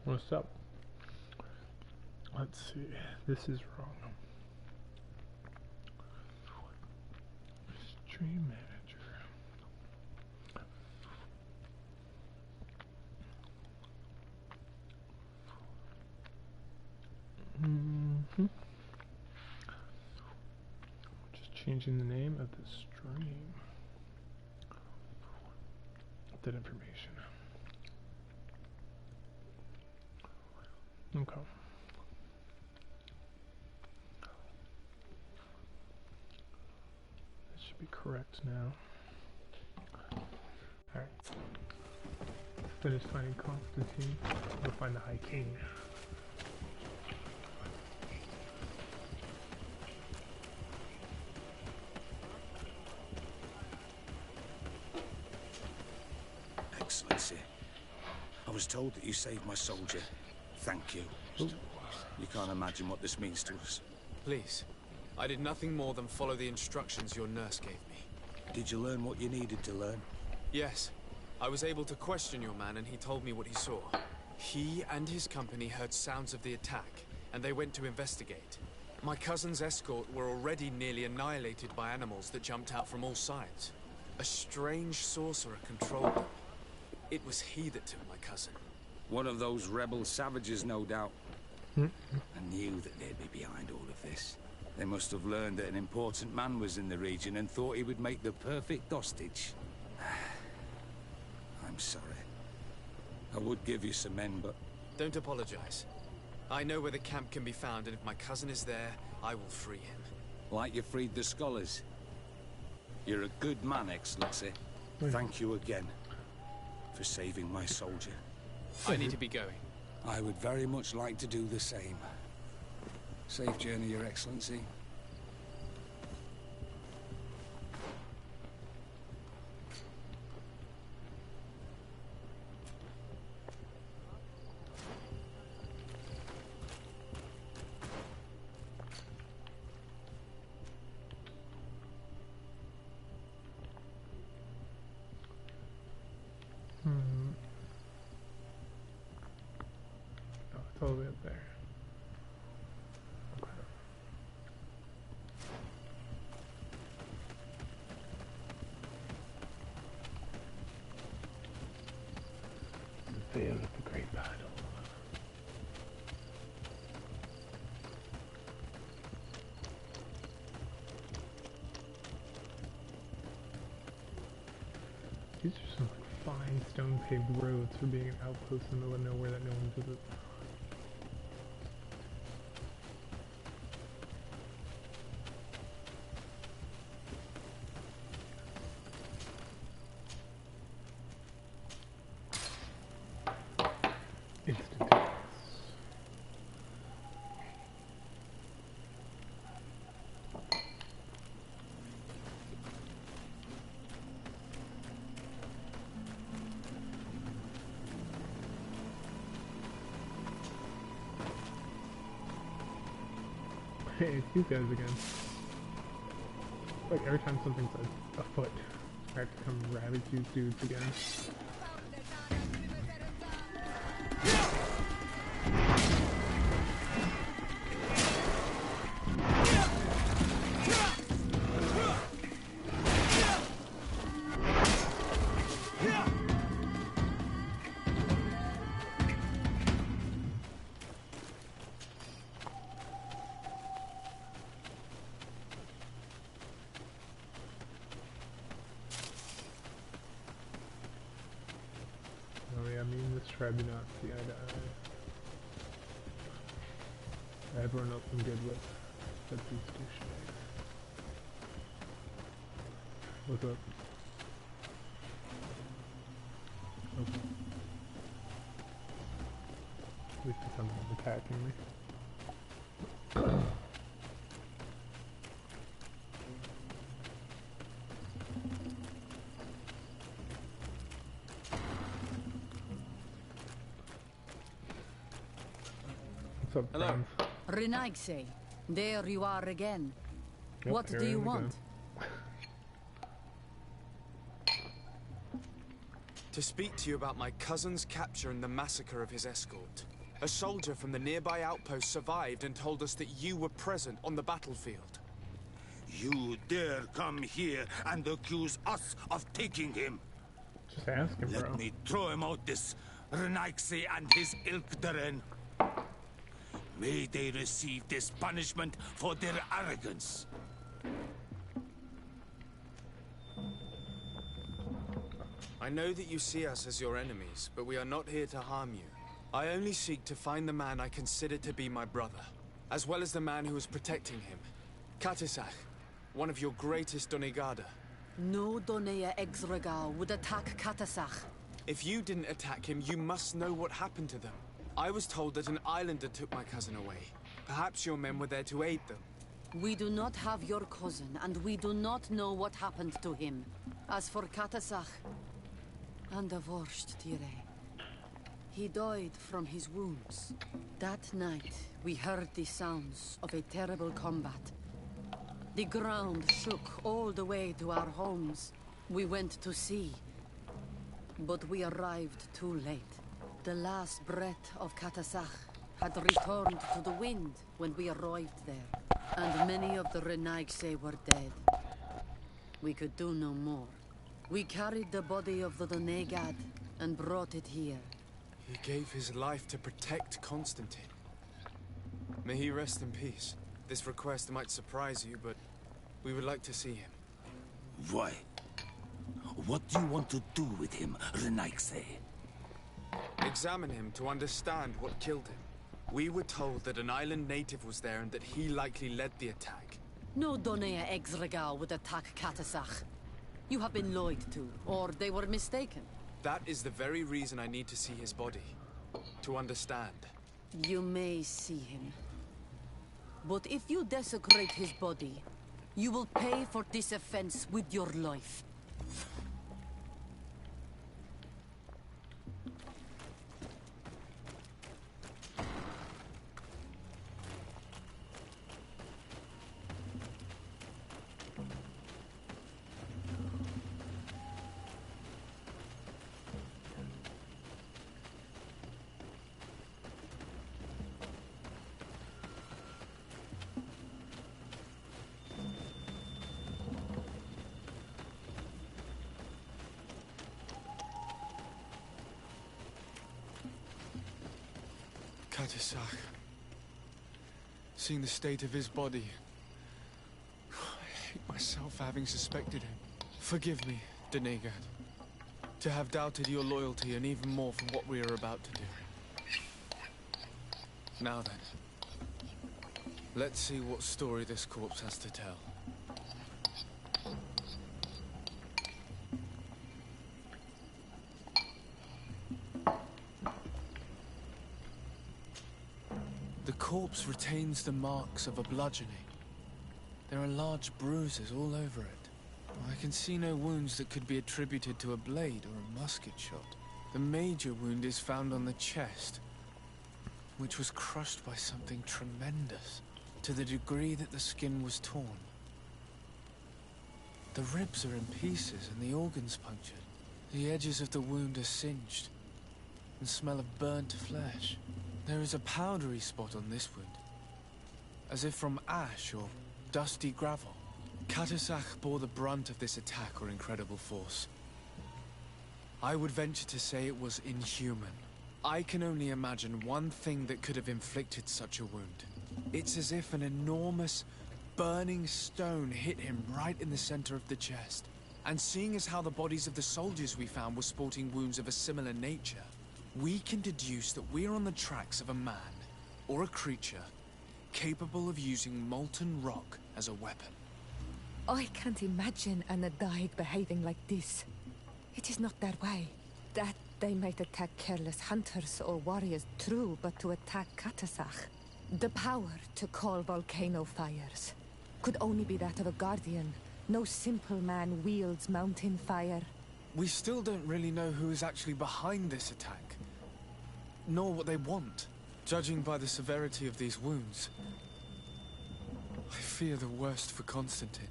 What's up? Let's see. This is wrong. Stream manager. Just changing the name of the stream. That information. Okay. This should be correct now. Alright. Finished finding Constantine. We'll find the High King. Excellency, I was told that you saved my soldier. Thank you. Ooh. You can't imagine what this means to us. Please. I did nothing more than follow the instructions your nurse gave me. Did you learn what you needed to learn? Yes. I was able to question your man and he told me what he saw. He and his company heard sounds of the attack, and they went to investigate. My cousin's escort were already nearly annihilated by animals that jumped out from all sides. A strange sorcerer controlled them. It was he that took my cousin. One of those rebel savages, no doubt. I knew that they'd be behind all of this. They must have learned that an important man was in the region and thought he would make the perfect hostage. I'm sorry. I would give you some men, but... Don't apologize. I know where the camp can be found, and if my cousin is there, I will free him. Like you freed the scholars. You're a good man, Excellency. Thank you again for saving my soldier. I need to be going. I would very much like to do the same. Safe journey, Your Excellency. Oh, it's all the way up there. Okay. The veil of the great battle. These are some fine stone-paved roads for being an outpost in the middle of nowhere that no one visits. Instantaneous. Hey, it's these guys again. Like every time something's afoot, I have to come ravage these dudes again. Oh yeah, me and this tribe do not see eye to eye. Everyone else I'm good with, except these douchebags. What's up? Okay. At least someone's attacking me. What's up, Hello. friends? Renaigse, there you are again. Yep, What here do I you am want? again. To speak to you about my cousin's capture and the massacre of his escort. A soldier from the nearby outpost survived and told us that you were present on the battlefield. You dare come here and accuse us of taking him? Just ask him, bro. Let me throw him out this Renaigse and his Ilkdaren. May they receive this punishment for their arrogance. I know that you see us as your enemies, but we are not here to harm you. I only seek to find the man I consider to be my brother, as well as the man who is protecting him. Katisach, one of your greatest Donegada. No Donea Exregal would attack Katasach. If you didn't attack him, you must know what happened to them. I was told that an islander took my cousin away. Perhaps your men were there to aid them. We do not have your cousin, and we do not know what happened to him. As for Katasach, and the Vorst, Tire, he died from his wounds. That night, we heard the sounds of a terrible combat. The ground shook all the way to our homes. We went to see, but we arrived too late. The last breath of Katasach had returned to the wind when we arrived there, and many of the Renaigse were dead. We could do no more. We carried the body of the Donegad and brought it here. He gave his life to protect Constantine. May he rest in peace. This request might surprise you, but we would like to see him. Why? What do you want to do with him, Renaigse? Examine him to understand what killed him. We were told that an island native was there and that he likely led the attack. No Donea Exregal would attack Katasach. You have been lied to, or they were mistaken. That is the very reason I need to see his body. To understand. You may see him. But if you desecrate his body, you will pay for this offense with your life. Katisach. Seeing the state of his body, I hate myself for having suspected him. Forgive me, Donegad, to have doubted your loyalty and even more for what we are about to do. Now then, let's see what story this corpse has to tell. The corpse retains the marks of a bludgeoning. There are large bruises all over it. I can see no wounds that could be attributed to a blade or a musket shot. The major wound is found on the chest, which was crushed by something tremendous, to the degree that the skin was torn. The ribs are in pieces and the organs punctured. The edges of the wound are singed and smell of burnt flesh. There is a powdery spot on this wound, as if from ash or dusty gravel. Katasach bore the brunt of this attack or incredible force. I would venture to say it was inhuman. I can only imagine one thing that could have inflicted such a wound. It's as if an enormous, burning stone hit him right in the center of the chest. And seeing as how the bodies of the soldiers we found were sporting wounds of a similar nature, we can deduce that we're on the tracks of a man, or a creature, capable of using molten rock as a weapon. I can't imagine an Adaig behaving like this. It is not their way. That they might attack careless hunters or warriors, true, but to attack Katasach, the power to call volcano fires, could only be that of a guardian. No simple man wields mountain fire. We still don't really know who is actually behind this attack, nor what they want. Judging by the severity of these wounds, I fear the worst for Constantine.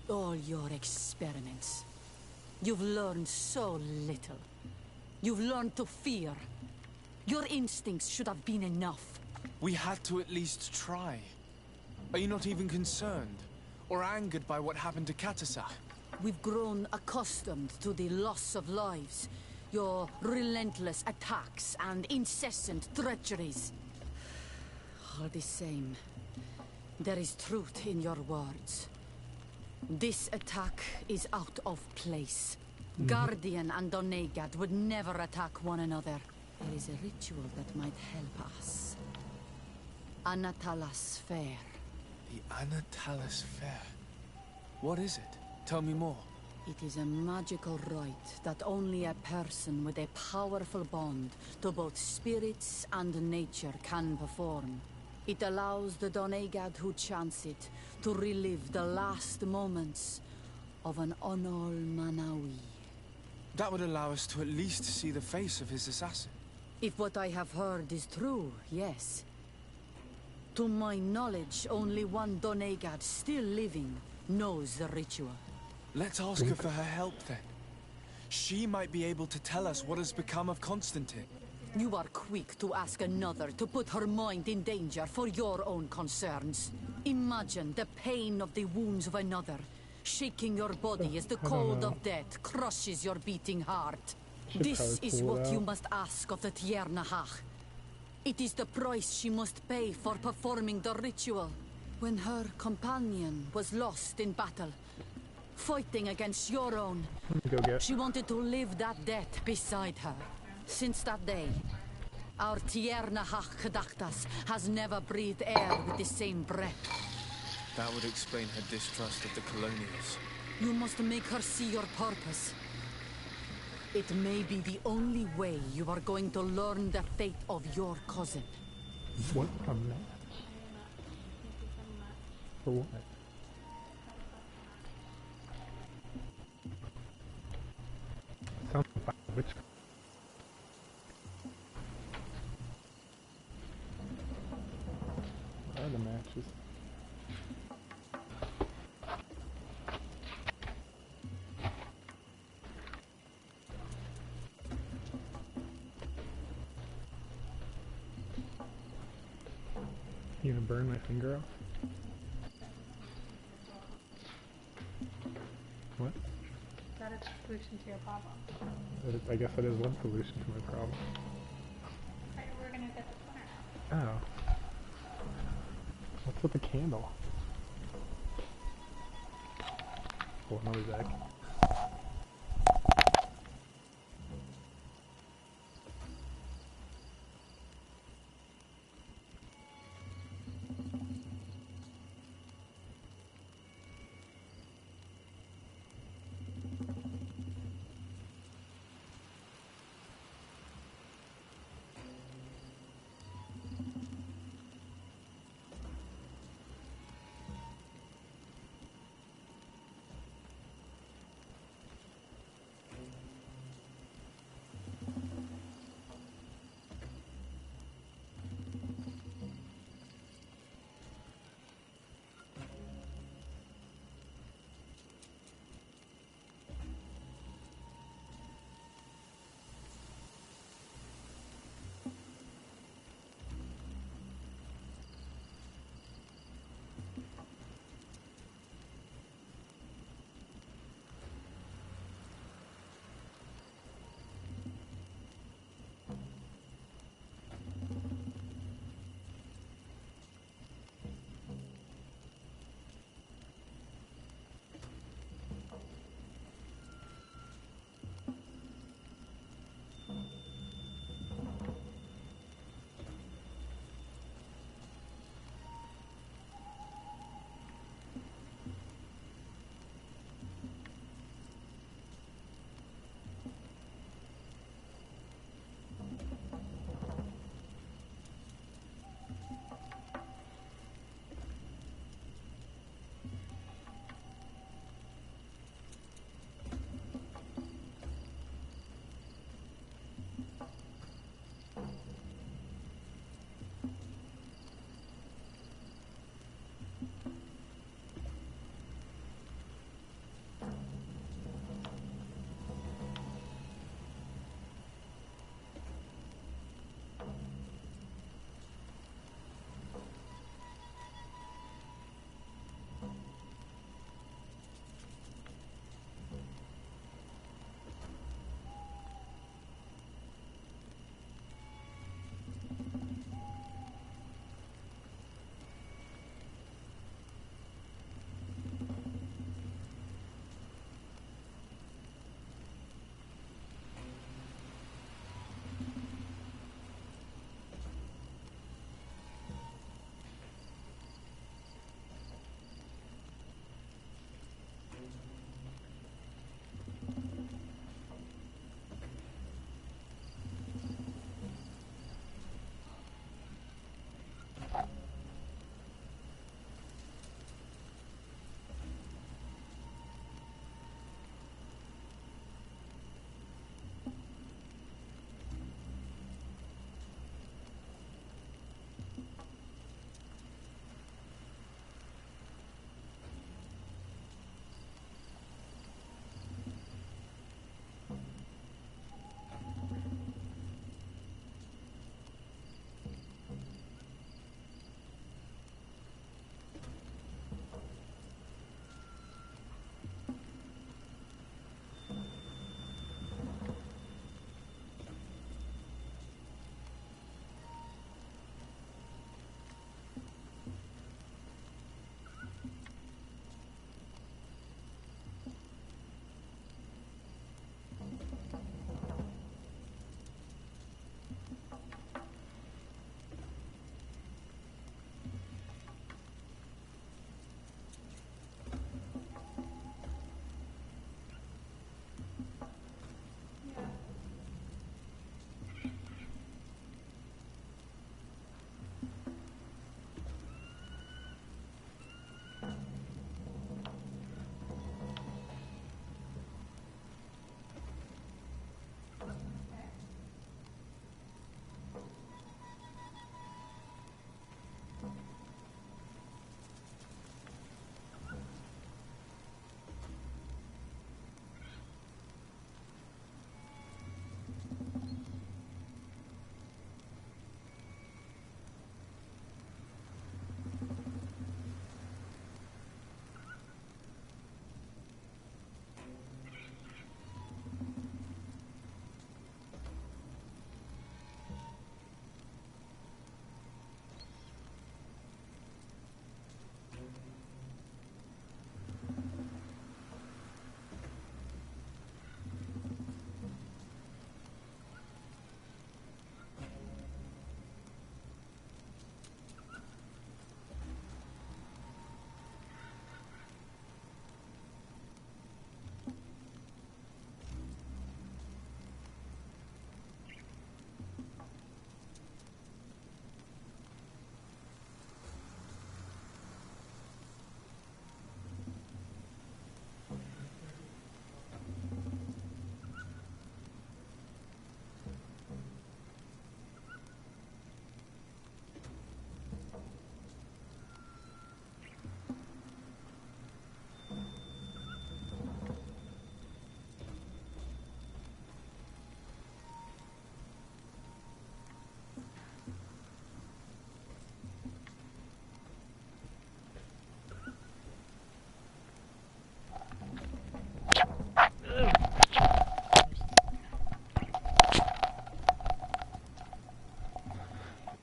All your experiments. You've learned so little. You've learned to fear. Your instincts should have been enough. We had to at least try. Are you not even concerned? Or angered by what happened to Katasach? We've grown accustomed to the loss of lives. Your relentless attacks and incessant treacheries. All the same, there is truth in your words. This attack is out of place. Guardian and Donegad would never attack one another. There is a ritual that might help us. Anatalas Fair. The Anatalas Fair. What is it? Tell me more. It is a magical rite that only a person with a powerful bond to both spirits and nature can perform. It allows the Donegad who chants it to relive the last moments of an Onol Manawi. That would allow us to at least see the face of his assassin. If what I have heard is true, yes. To my knowledge, only one Donegad still living knows the ritual. Let's ask her for her help then. She might be able to tell us what has become of Constantine. You are quick to ask another to put her mind in danger for your own concerns. Imagine the pain of the wounds of another, shaking your body as the cold of death crushes your beating heart. This is what you must ask of the Tiernahach. It is the price she must pay for performing the ritual. When her companion was lost in battle, fighting against your own, she wanted to live that death beside her. Since that day, our Tiernahach Kadaktas has never breathed air with the same breath. That would explain her distrust of the colonials. You must make her see your purpose. It may be the only way you are going to learn the fate of your cousin. What a match? For what? Sounds like which? What are the matches? You gonna burn my finger off? What? That is the solution to your problem. I guess that is one solution to my problem. Alright, we're gonna get the splinter out. Oh. What's with the candle? Oh, another deck.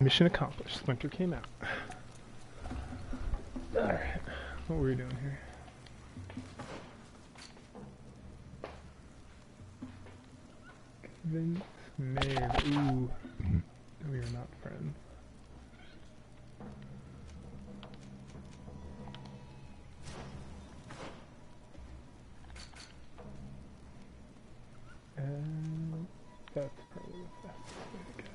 Mission accomplished. Splinter came out. Alright. What were we doing here? Convince Maeve. Ooh. We are not friends. And that's probably the fastest way to go.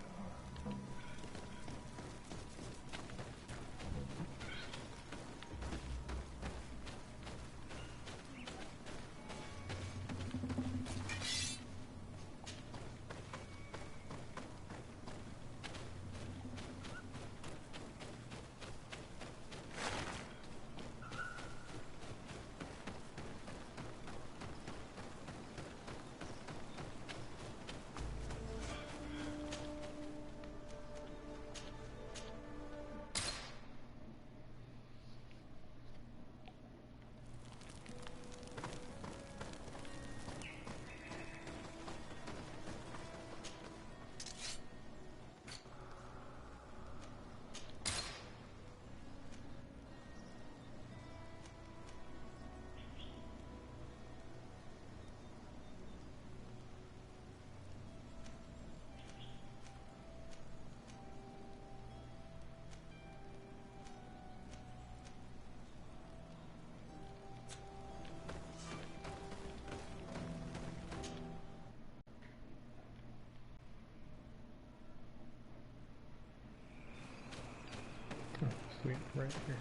Oh, sweet, right here.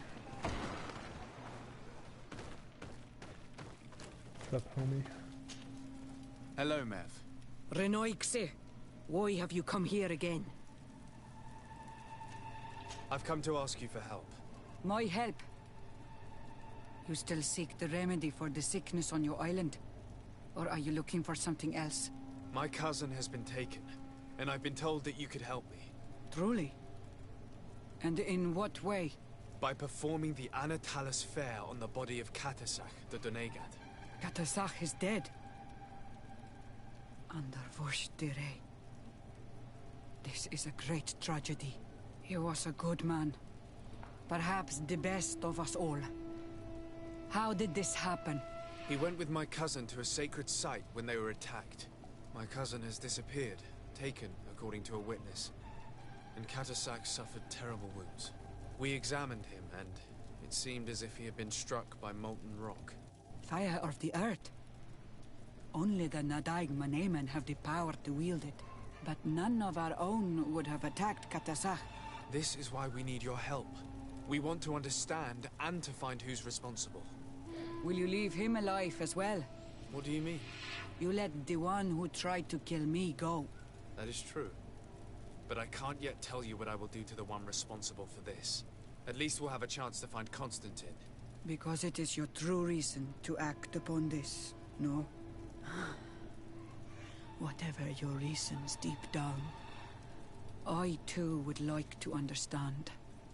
What's up, homie? Hello, Mev. Renoixe, why have you come here again? I've come to ask you for help. My help? You still seek the remedy for the sickness on your island? Or are you looking for something else? My cousin has been taken, and I've been told that you could help me. Truly? And in what way? By performing the Anatalis fair on the body of Katasach, the Donegat. Katasach is dead. Under Vorshtire. This is a great tragedy. He was a good man. Perhaps the best of us all. How did this happen? He went with my cousin to a sacred site when they were attacked. My cousin has disappeared, taken, according to a witness. And Katasach suffered terrible wounds. We examined him, and it seemed as if he had been struck by molten rock. Fire of the earth. Only the Nadaig Manemen have the power to wield it. But none of our own would have attacked Katasach. This is why we need your help. We want to understand and to find who's responsible. Will you leave him alive as well? What do you mean? You let the one who tried to kill me go. That is true. But I can't yet tell you what I will do to the one responsible for this. At least we'll have a chance to find Constantine. Because it is your true reason to act upon this, no? Whatever your reasons deep down, I too would like to understand.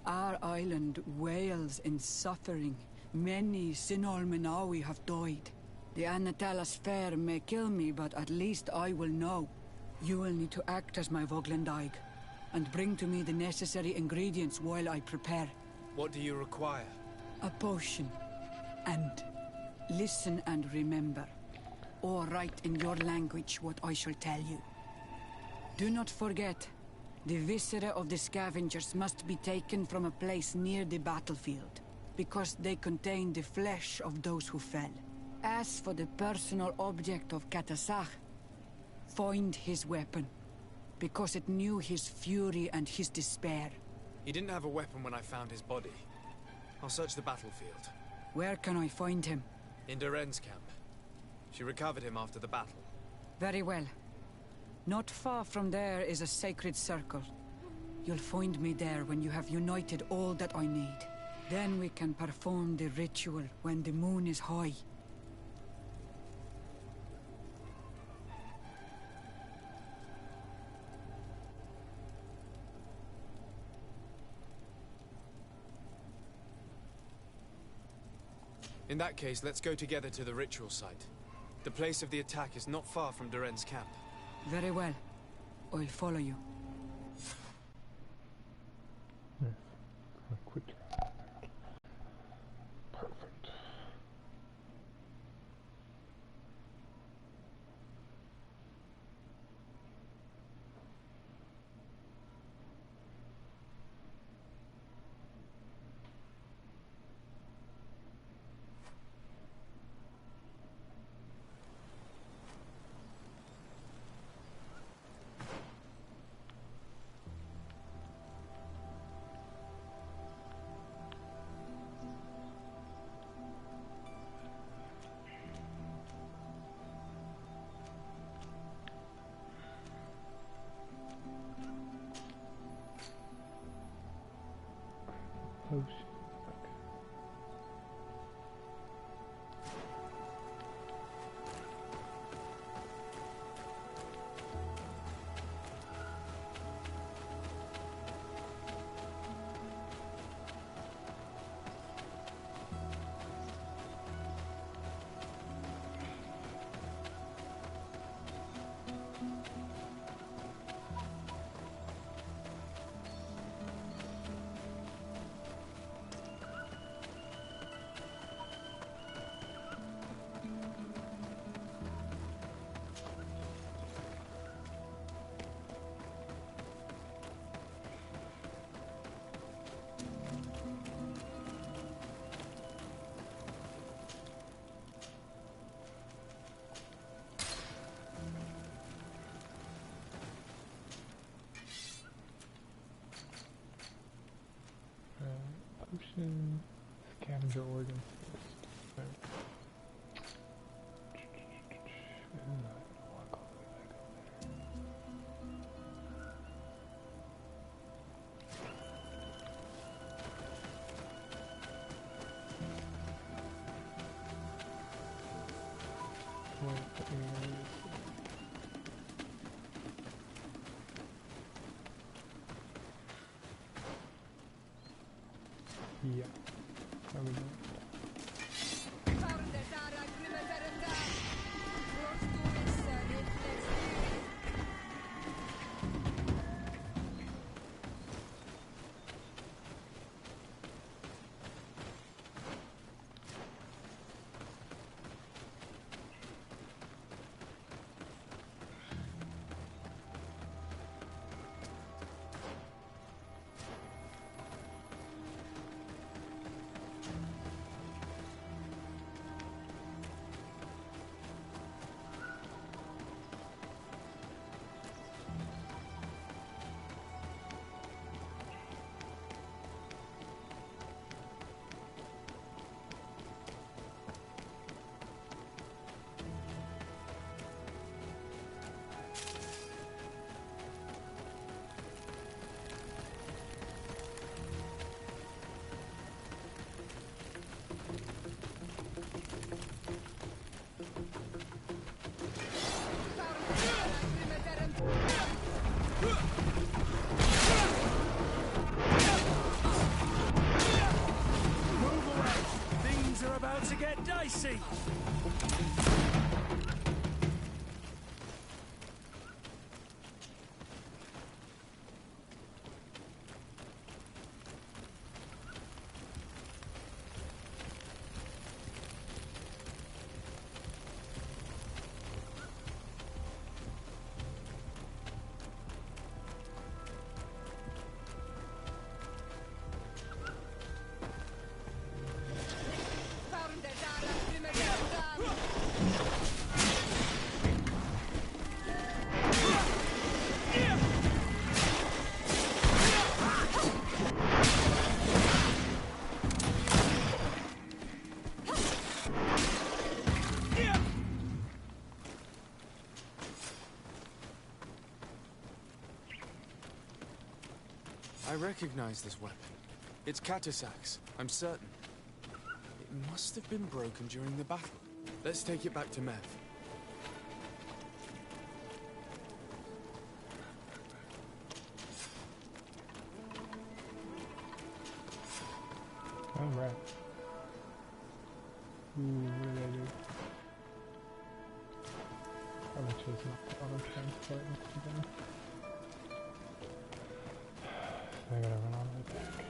Our island wails in suffering. Many Sinol Menawi have died. The Anatalas fair may kill me, but at least I will know. You will need to act as my Voglendaig, and bring to me the necessary ingredients while I prepare. What do you require? A potion. And listen and remember, or write in your language what I shall tell you. Do not forget, the viscera of the scavengers must be taken from a place near the battlefield, because they contain the flesh of those who fell. As for the personal object of Katasach, find his weapon, because it knew his fury and his despair. He didn't have a weapon when I found his body. I'll search the battlefield. Where can I find him? In Doren's camp. She recovered him after the battle. Very well. Not far from there is a sacred circle. You'll find me there when you have united all that I need. Then we can perform the ritual when the moon is high. In that case, let's go together to the ritual site. The place of the attack is not far from Doren's camp. Very well. I'll follow you. Oh shit. Potion, scavenger organs first. Right. I'm not gonna walk all the way back up there. Wait, let me read this. Yeah, there we go. To get dicey. I recognize this weapon. It's Katasak's, I'm certain. It must have been broken during the battle. Let's take it back to Mev. Alright. Ooh, what did I do? Probably chose not to auto-transport again. I gotta run all the way back.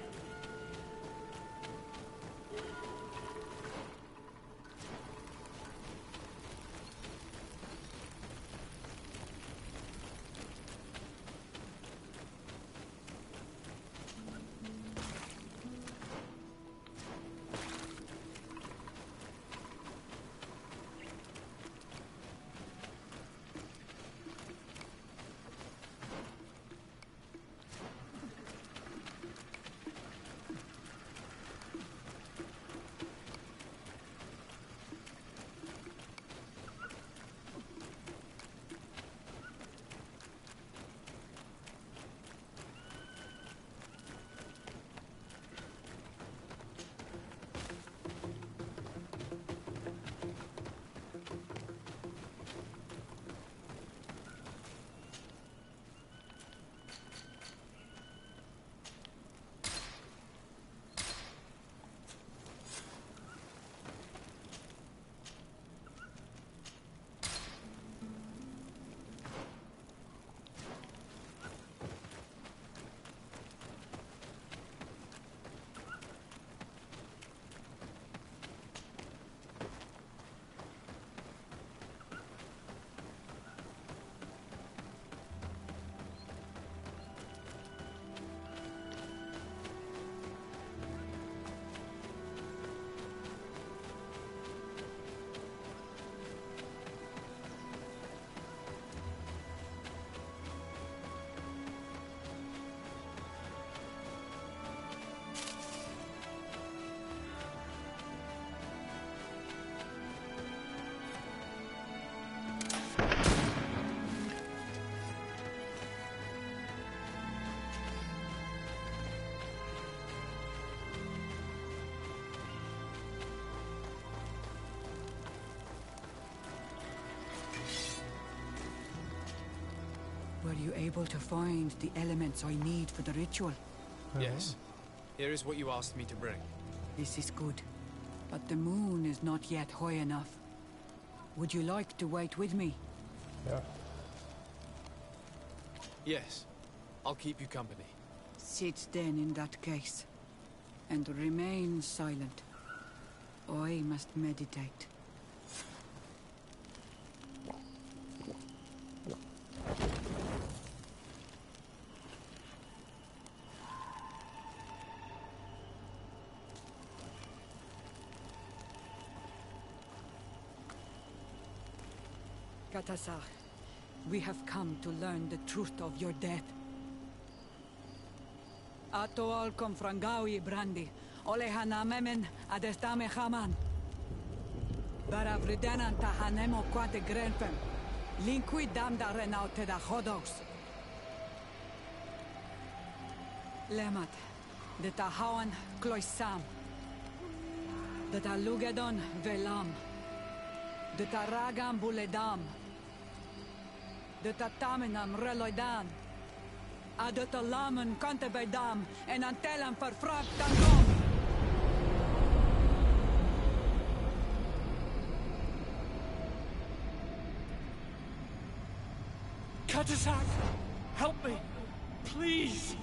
you able to find the elements I need for the ritual? Yes. Here is what you asked me to bring. This is good. But the moon is not yet high enough. Would you like to wait with me? Yeah. Yes. I'll keep you company. Sit then in that case. And remain silent. I must meditate. Katasar, we have come to learn the truth of your death. Ato al confrangawi brandi, olehana memen adestame haman. Baravridenan tahanemo quate grenfem, linqui damda renaute da hodos. Lemat, de tahawan kloisam, de talugedon velam, de taragam buledam, de tatamenam reloidan, adotalamen kantebedam, en antelam verfragtandom. Katasak! Help me! Please!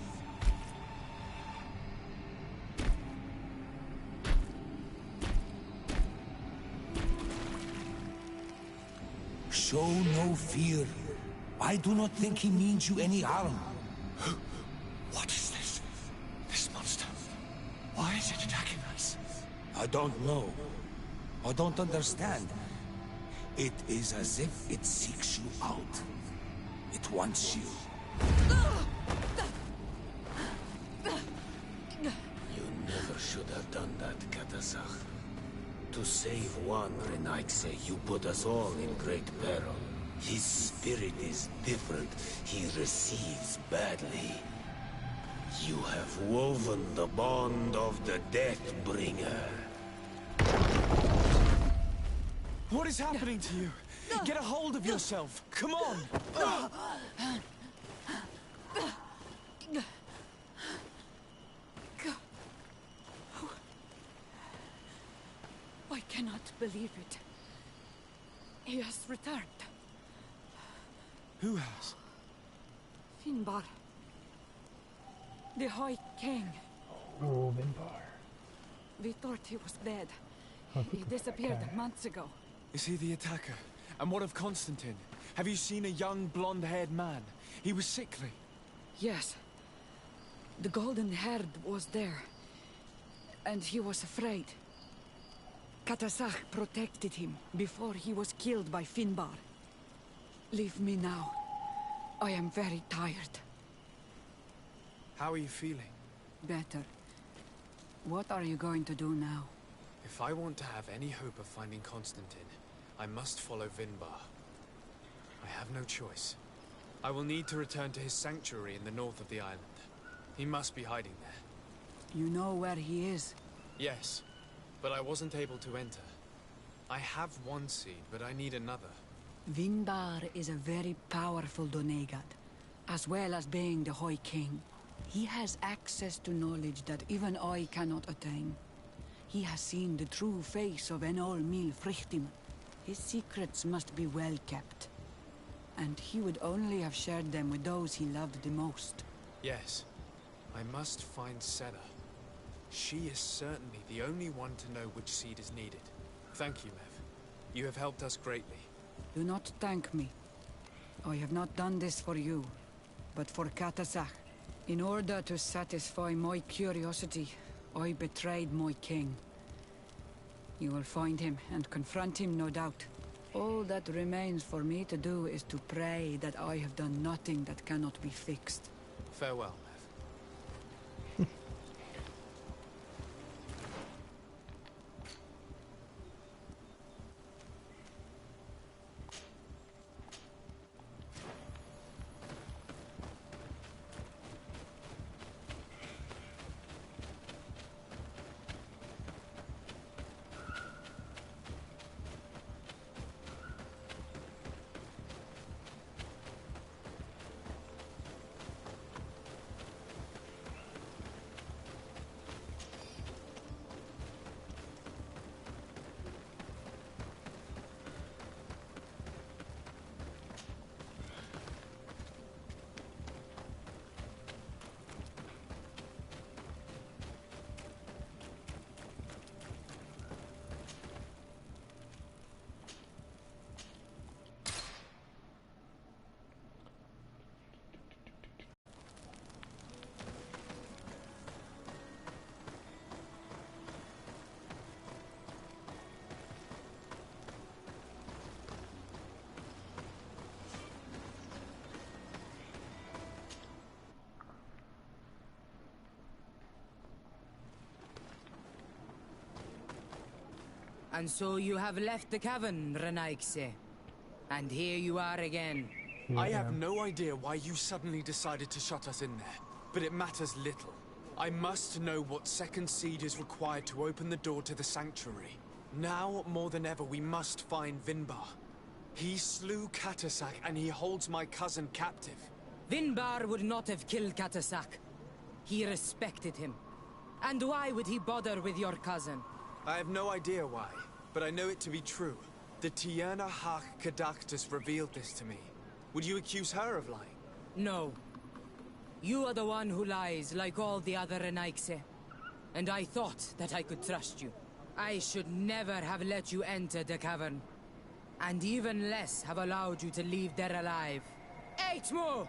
Show no fear. I do not think he means you any harm. What is this? This monster? Why is it attacking us? I don't know. I don't understand. It is as if it seeks you out. It wants you. You never should have done that, Katasach. To save one, Renaitse, you put us all in great peril. His spirit is different. He receives badly. You have woven the bond of the Deathbringer. What is happening to you? Get a hold of yourself! Come on! I cannot believe it. He has returned. Who has? Finbar. The High King. Oh, Vinbar. We thought he was dead. Oh, He disappeared okay. months ago. Is he the attacker? And what of Constantine? Have you seen a young blonde-haired man? He was sickly. Yes. The golden haired was there. And he was afraid. Katasach protected him before he was killed by Finbar. Leave me now. I am very tired. How are you feeling? Better. What are you going to do now? If I want to have any hope of finding Constantine, I must follow Vinbar. I have no choice. I will need to return to his sanctuary in the north of the island. He must be hiding there. You know where he is? Yes, but I wasn't able to enter. I have one seed, but I need another. Vinbar is a very powerful Doneigad, as well as being the High King. He has access to knowledge that even I cannot attain. He has seen the true face of Enol Mil Frichtim. His secrets must be well kept. And he would only have shared them with those he loved the most. Yes, I must find Senna. She is certainly the only one to know which seed is needed. Thank you, Mev. You have helped us greatly. Do not thank me. I have not done this for you, but for Katasach. In order to satisfy my curiosity, I betrayed my king. You will find him and confront him, no doubt. All that remains for me to do is to pray that I have done nothing that cannot be fixed. Farewell, Mev. And so you have left the cavern, Renaigse. And here you are again. Yeah. I have no idea why you suddenly decided to shut us in there, but it matters little. I must know what second seed is required to open the door to the sanctuary. Now, more than ever, we must find Vinbar. He slew Katasak, and he holds my cousin captive. Vinbar would not have killed Katasak. He respected him. And why would he bother with your cousin? I have no idea why, but I know it to be true. The Tierna Hach Kadaktus revealed this to me. Would you accuse her of lying? No. You are the one who lies like all the other Renaigse. And I thought that I could trust you. I should never have let you enter the cavern. And even less have allowed you to leave there alive. Eitmo!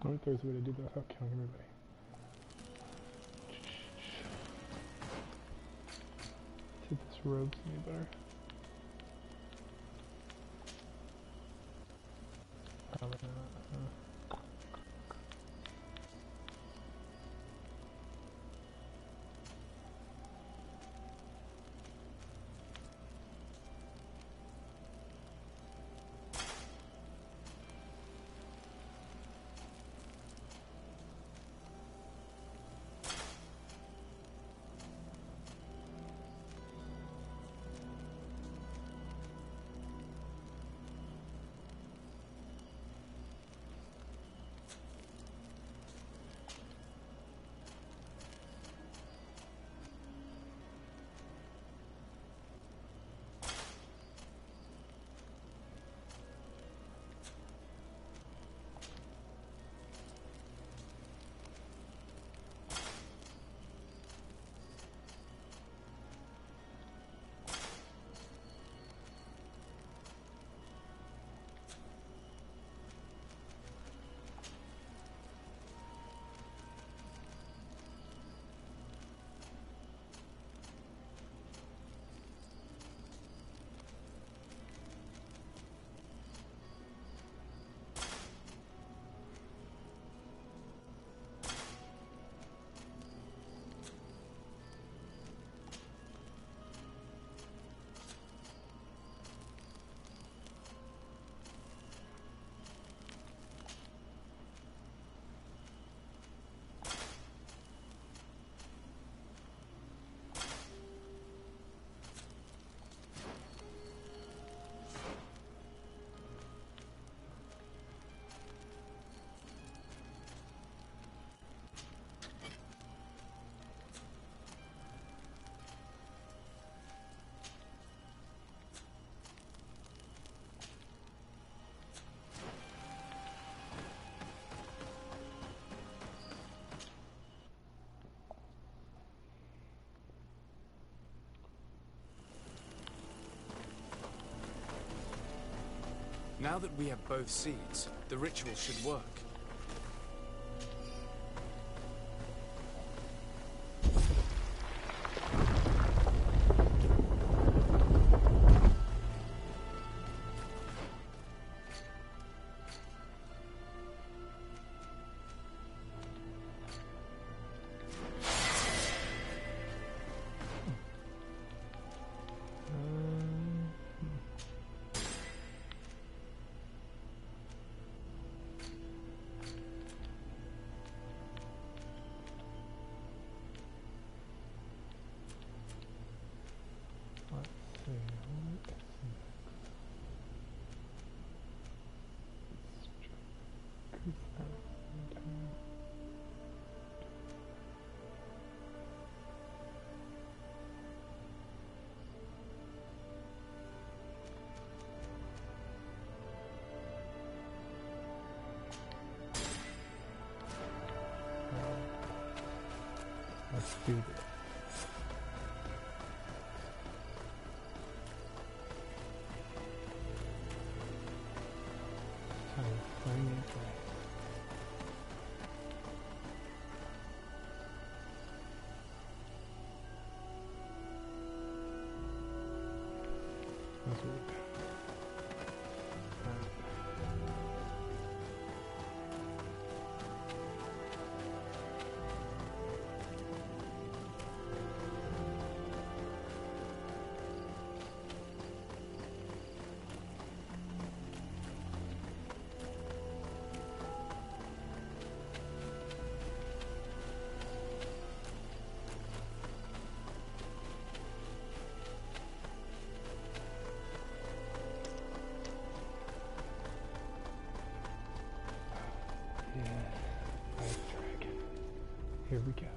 I wonder if there's a way to do that without killing everybody. See if this rogue's any better. Probably not. Now that we have both seeds, the ritual should work. Let's do this. Time to find it right. That's what we got. Here we go.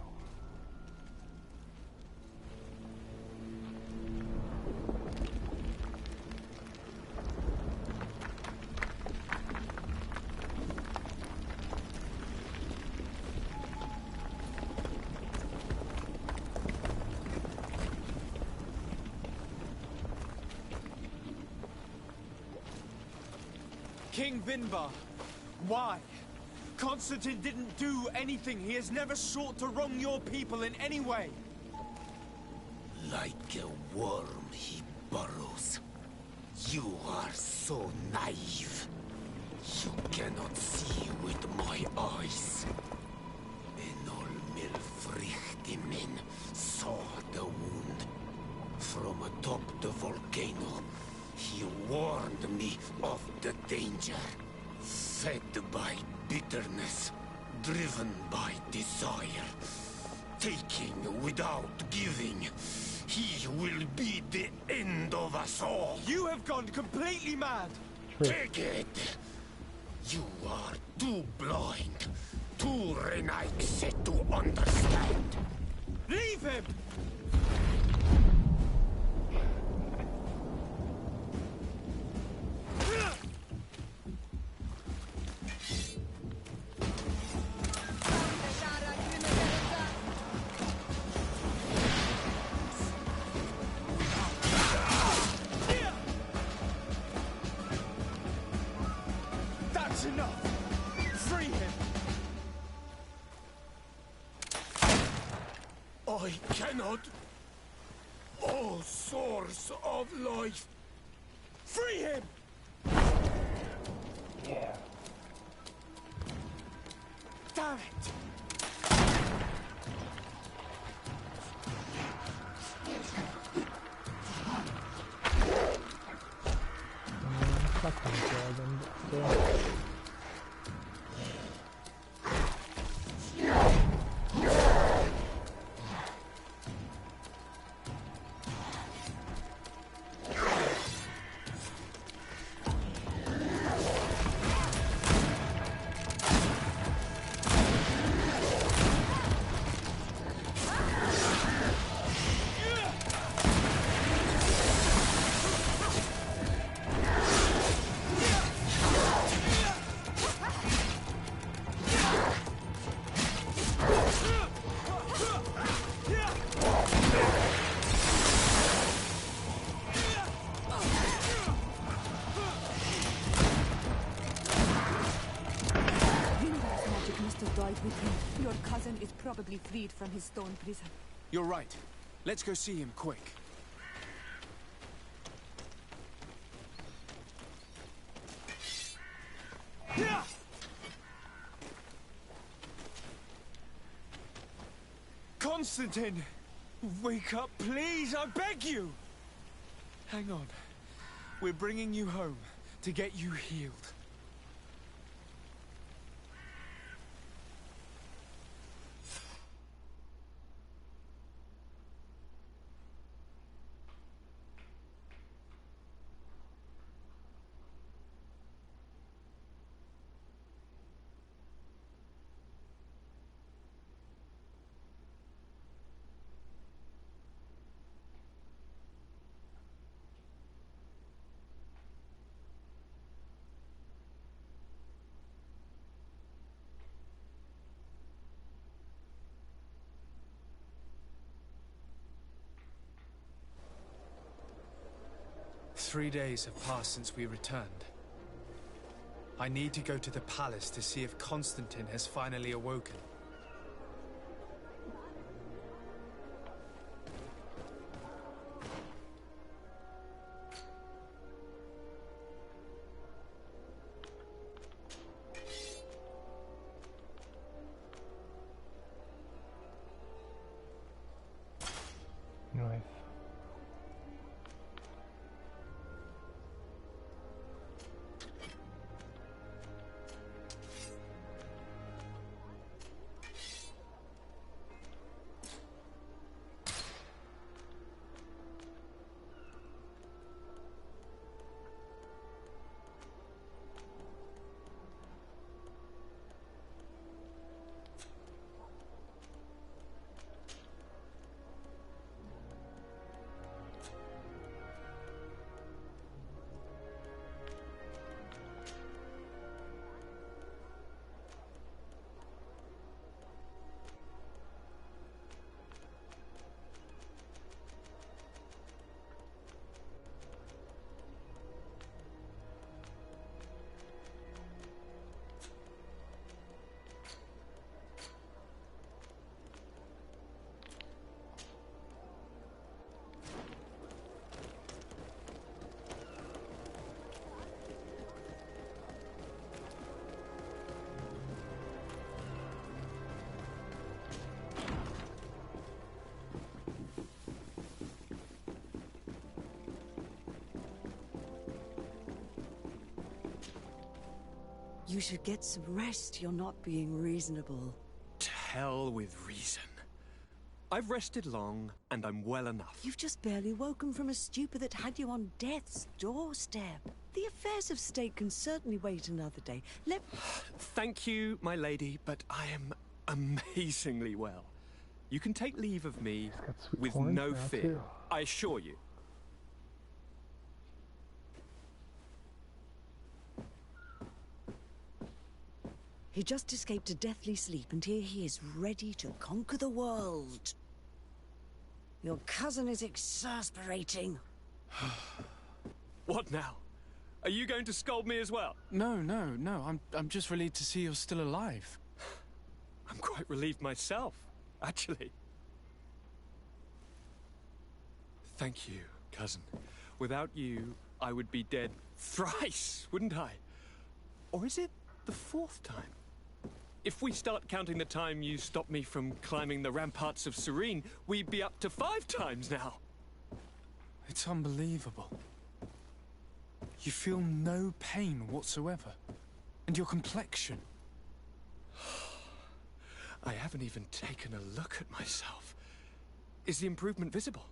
King Vinbar, why? Constantine didn't do anything. He has never sought to wrong your people in any way. Like a worm he burrows. You are so naive. You cannot see with my eyes. Enol Milfrichtimin saw the wound. From atop the volcano, he warned me of the danger. Fed by bitterness, driven by desire, taking without giving, he will be the end of us all. You have gone completely mad! Take it! You are too blind, too Renaigse to understand. Leave him! That's enough! Free him! I cannot. O source of life. Free him! Yeah. Damn it! Fucking dragon, but still. Your cousin is probably freed from his stone prison. You're right. Let's go see him quick. Constantine! Wake up, please! I beg you! Hang on. We're bringing you home to get you healed. 3 days have passed since we returned. I need to go to the palace to see if Constantine has finally awoken. Nice. You should get some rest. You're not being reasonable. To hell with reason. I've rested long, and I'm well enough. You've just barely woken from a stupor that had you on death's doorstep. The affairs of state can certainly wait another day. Thank you, my lady, but I am amazingly well. You can take leave of me with no fear, I assure you. He just escaped a deathly sleep, and here he is, ready to conquer the world. Your cousin is exasperating. What now? Are you going to scold me as well? No. I'm just relieved to see you're still alive. I'm quite relieved myself, actually. Thank you, cousin. Without you, I would be dead thrice, wouldn't I? Or is it the 4th time? If we start counting the time you stopped me from climbing the ramparts of Serene, we'd be up to 5 times now. It's unbelievable. You feel no pain whatsoever. And your complexion. I haven't even taken a look at myself. Is the improvement visible?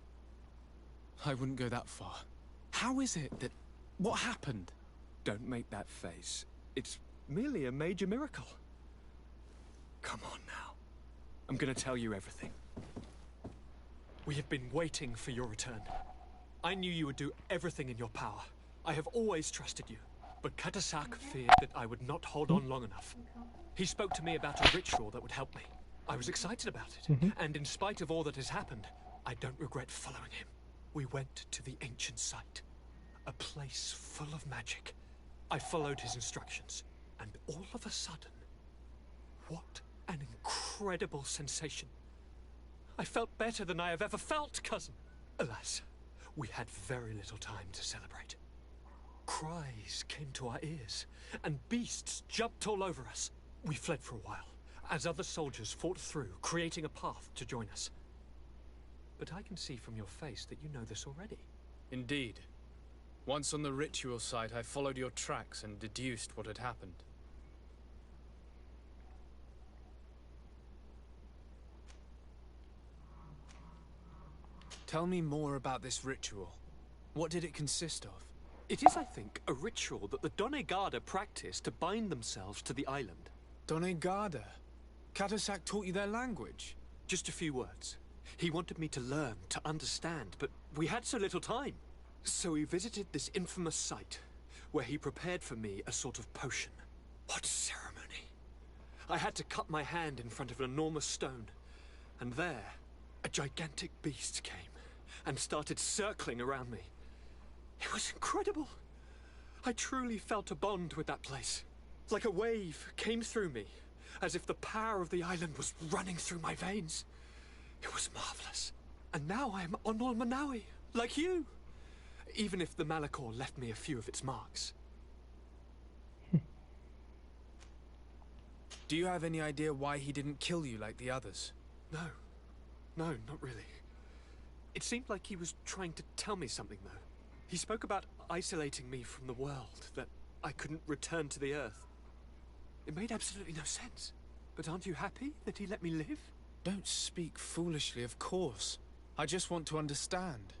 I wouldn't go that far. How is it that... What happened? Don't make that face. It's merely a major miracle. Come on now. I'm gonna tell you everything. We have been waiting for your return. I knew you would do everything in your power. I have always trusted you. But Katasak feared that I would not hold on long enough. He spoke to me about a ritual that would help me. I was excited about it. And in spite of all that has happened, I don't regret following him. We went to the ancient site. A place full of magic. I followed his instructions. And all of a sudden... What an incredible sensation. I felt better than I have ever felt, cousin. Alas, we had very little time to celebrate. Cries came to our ears, and beasts jumped all over us. We fled for a while, as other soldiers fought through, creating a path to join us. But I can see from your face that you know this already. Indeed. Once on the ritual site, I followed your tracks and deduced what had happened. Tell me more about this ritual. What did it consist of? It is, I think, a ritual that the Donegada practice to bind themselves to the island. Donegada? Katasak taught you their language? Just a few words. He wanted me to learn, to understand, but we had so little time. So we visited this infamous site, where he prepared for me a sort of potion. What ceremony! I had to cut my hand in front of an enormous stone, and there, a gigantic beast came and started circling around me. It was incredible. I truly felt a bond with that place. Like a wave came through me, as if the power of the island was running through my veins. It was marvelous. And now I am Onol Manawi, like you. Even if the Malachor left me a few of its marks. Do you have any idea why he didn't kill you like the others? No. No, not really. It seemed like he was trying to tell me something, though. He spoke about isolating me from the world, that I couldn't return to the Earth. It made absolutely no sense. But aren't you happy that he let me live? Don't speak foolishly, of course. I just want to understand.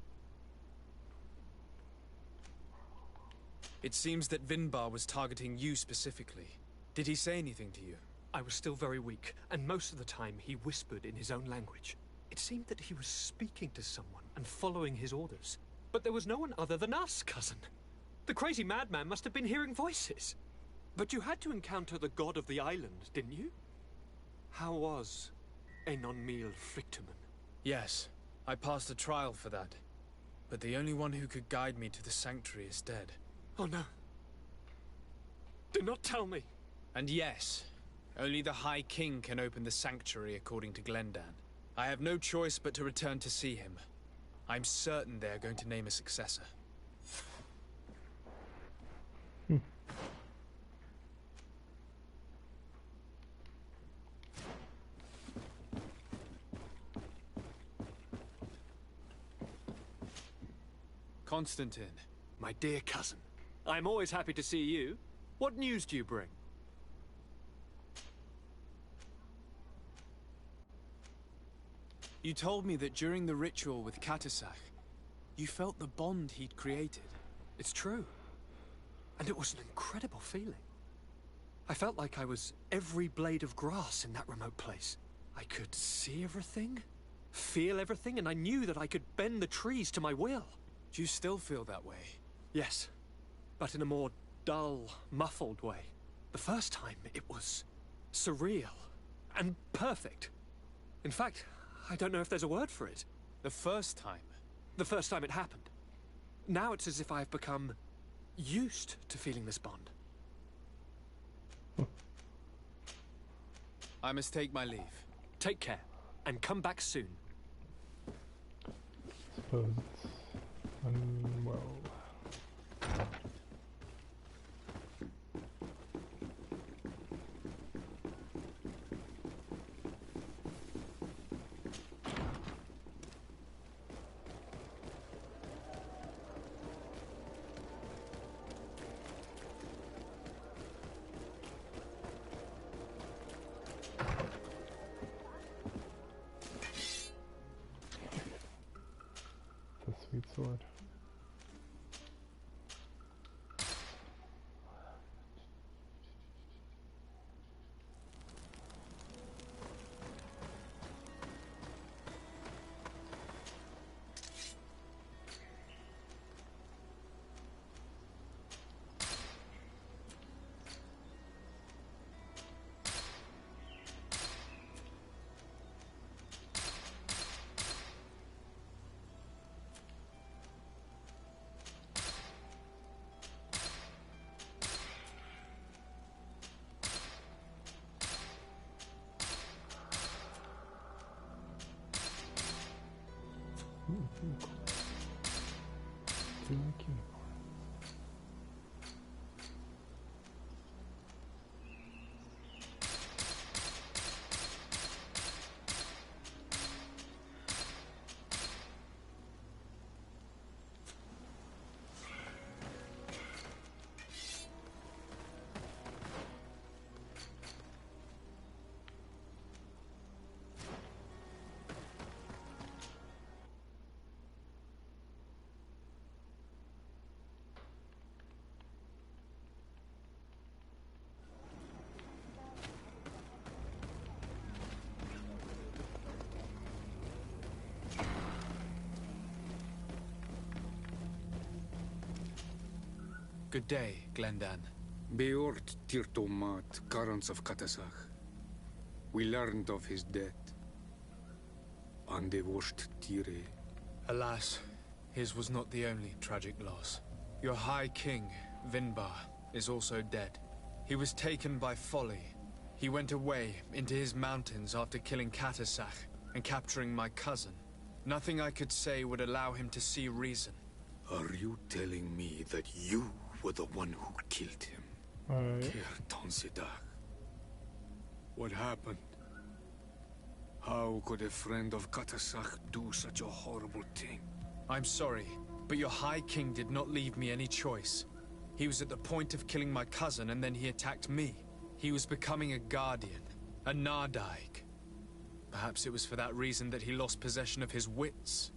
It seems that Vinbar was targeting you specifically. Did he say anything to you? I was still very weak, and most of the time he whispered in his own language. It seemed that he was speaking to someone and following his orders. But there was no one other than us, cousin. The crazy madman must have been hearing voices. But you had to encounter the god of the island, didn't you? How was Enon Mil Frictumen? Yes, I passed a trial for that. But the only one who could guide me to the sanctuary is dead. Oh no. Do not tell me. And yes, only the High King can open the sanctuary according to Glendan. I have no choice but to return to see him. I'm certain they're going to name a successor. Constantine. My dear cousin, I'm always happy to see you. What news do you bring? You told me that during the ritual with Katasach, you felt the bond he'd created. It's true. And it was an incredible feeling. I felt like I was every blade of grass in that remote place. I could see everything, feel everything, and I knew that I could bend the trees to my will. Do you still feel that way? Yes, but in a more dull, muffled way. The first time, it was surreal and perfect. In fact, I don't know if there's a word for it. The first time? The first time it happened. Now it's as if I have become used to feeling this bond. I must take my leave. Take care, and come back soon. Suppose it's unwell. Sweet sword. Like unicorns. Good day, Glendan. Beort Tirtomat, Garants of Katasach. We learned of his death. Andevosht Tire. Alas, his was not the only tragic loss. Your High King, Vinbar, is also dead. He was taken by folly. He went away into his mountains after killing Katasach and capturing my cousin. Nothing I could say would allow him to see reason. Are you telling me that you were the one who killed him? What happened? How could a friend of Katasach do such a horrible thing? I'm sorry, but your High King did not leave me any choice. He was at the point of killing my cousin, and then he attacked me. He was becoming a guardian, a Nardaig. Perhaps it was for that reason that he lost possession of his wits.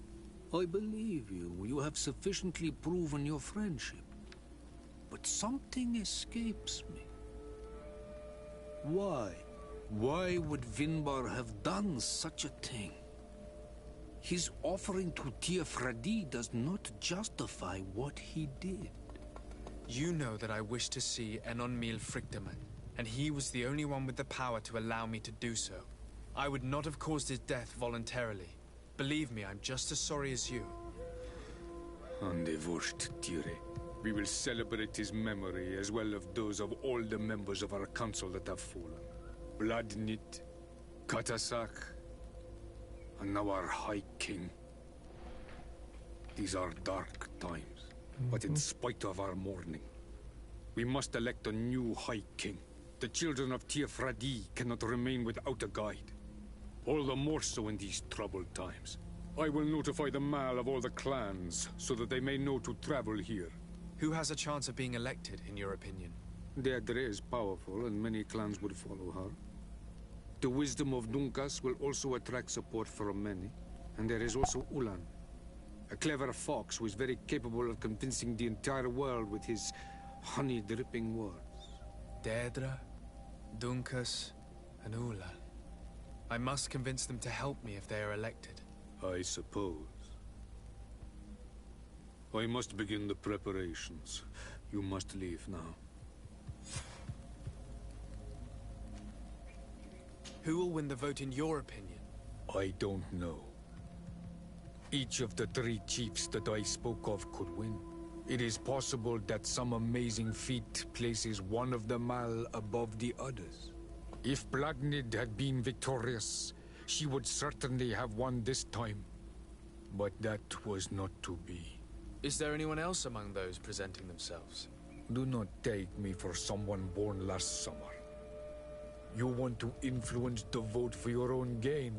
I believe you. You have sufficiently proven your friendship. But something escapes me. Why? Why would Vinbar have done such a thing? His offering to Tiafradi does not justify what he did. You know that I wish to see Enonmil Frictaman, and he was the only one with the power to allow me to do so. I would not have caused his death voluntarily. Believe me, I'm just as sorry as you. Undivorced Tire. We will celebrate his memory as well as those of all the members of our council that have fallen. Vladnit, Katasach, and now our High King. These are dark times, but in spite of our mourning, we must elect a new High King. The children of Tiafradi cannot remain without a guide. All the more so in these troubled times. I will notify the Mal of all the clans, so that they may know to travel here. Who has a chance of being elected, in your opinion? Deirdre is powerful, and many clans would follow her. The wisdom of Dunkas will also attract support from many. And there is also Ulan, a clever fox who is very capable of convincing the entire world with his honey-dripping words. Deirdre, Dunkas, and Ulan. I must convince them to help me if they are elected. I suppose. I must begin the preparations. You must leave now. Who will win the vote in your opinion? I don't know. Each of the 3 chiefs that I spoke of could win. It is possible that some amazing feat places one of the Mal above the others. If Blagnid had been victorious, she would certainly have won this time. But that was not to be. Is there anyone else among those presenting themselves? Do not take me for someone born last summer. You want to influence the vote for your own gain,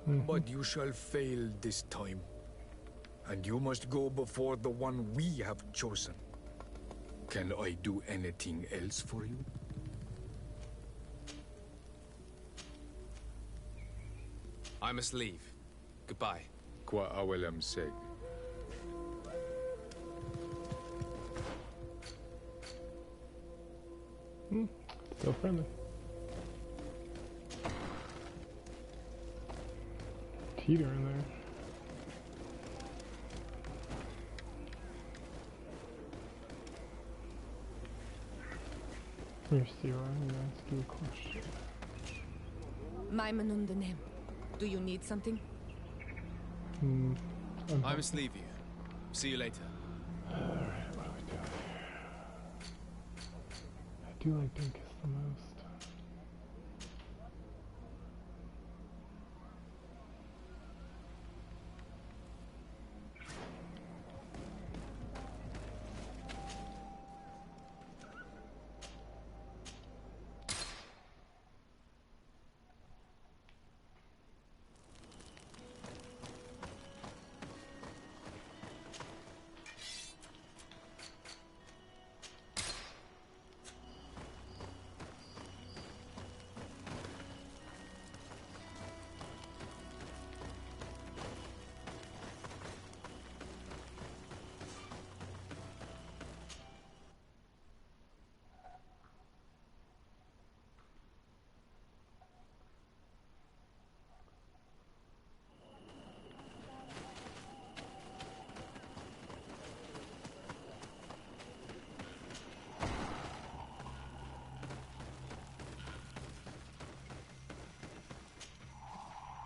but you shall fail this time. And you must go before the one we have chosen. Can I do anything else for you? I must leave. Goodbye. Qua awelem seg. Still friendly. Peter in there. Here, Sierra, I'm gonna ask you a question. Maimanundanem. Do you need something? I must leave you. See you later. Alright, what are we doing here? I do like Dinkus the most.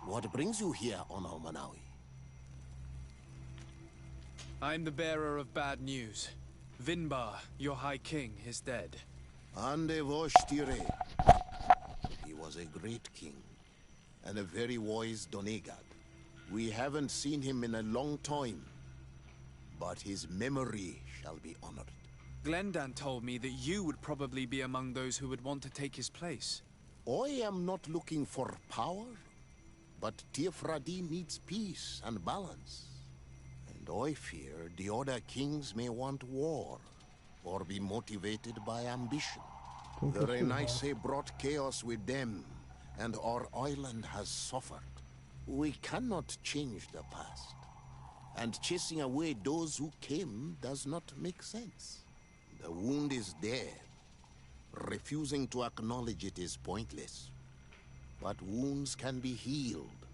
What brings you here, Ono Manawi? I'm the bearer of bad news. Vinbar, your High King, is dead. Ande Tire. He was a great king, and a very wise Donegad. We haven't seen him in a long time, but his memory shall be honored. Glendan told me that you would probably be among those who would want to take his place. I am not looking for power, but Tifradi needs peace and balance. And I fear the other kings may want war, or be motivated by ambition. The Renaisse brought chaos with them, and our island has suffered. We cannot change the past, and chasing away those who came does not make sense. The wound is there. Refusing to acknowledge it is pointless. But wounds can be healed,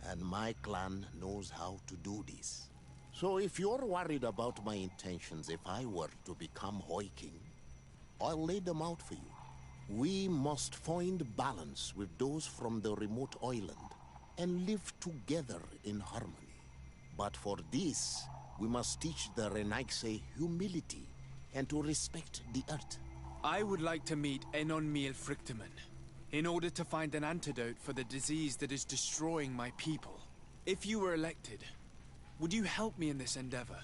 and my clan knows how to do this. So if you're worried about my intentions if I were to become High King, I'll lay them out for you. We must find balance with those from the remote island and live together in harmony. But for this, we must teach the Renaisse humility and to respect the earth. I would like to meet Enon Miel Frichtemann in order to find an antidote for the disease that is destroying my people. If you were elected, would you help me in this endeavor?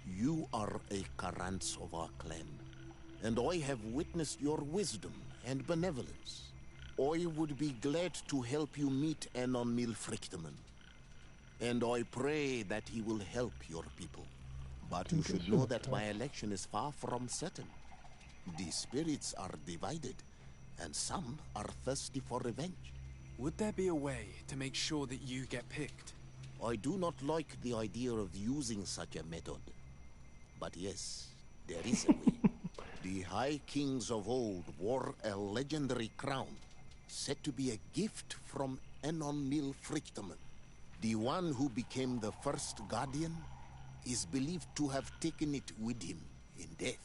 You are a Karants of our clan, and I have witnessed your wisdom and benevolence. I would be glad to help you meet Enon Miel Frichtemann, and I pray that he will help your people. But you should know that my election is far from certain. The spirits are divided, and some are thirsty for revenge. Would there be a way to make sure that you get picked? I do not like the idea of using such a method. But yes, there is a way. The High Kings of old wore a legendary crown, said to be a gift from Enon Miel Frichtemann. The one who became the first Guardian is believed to have taken it with him in death.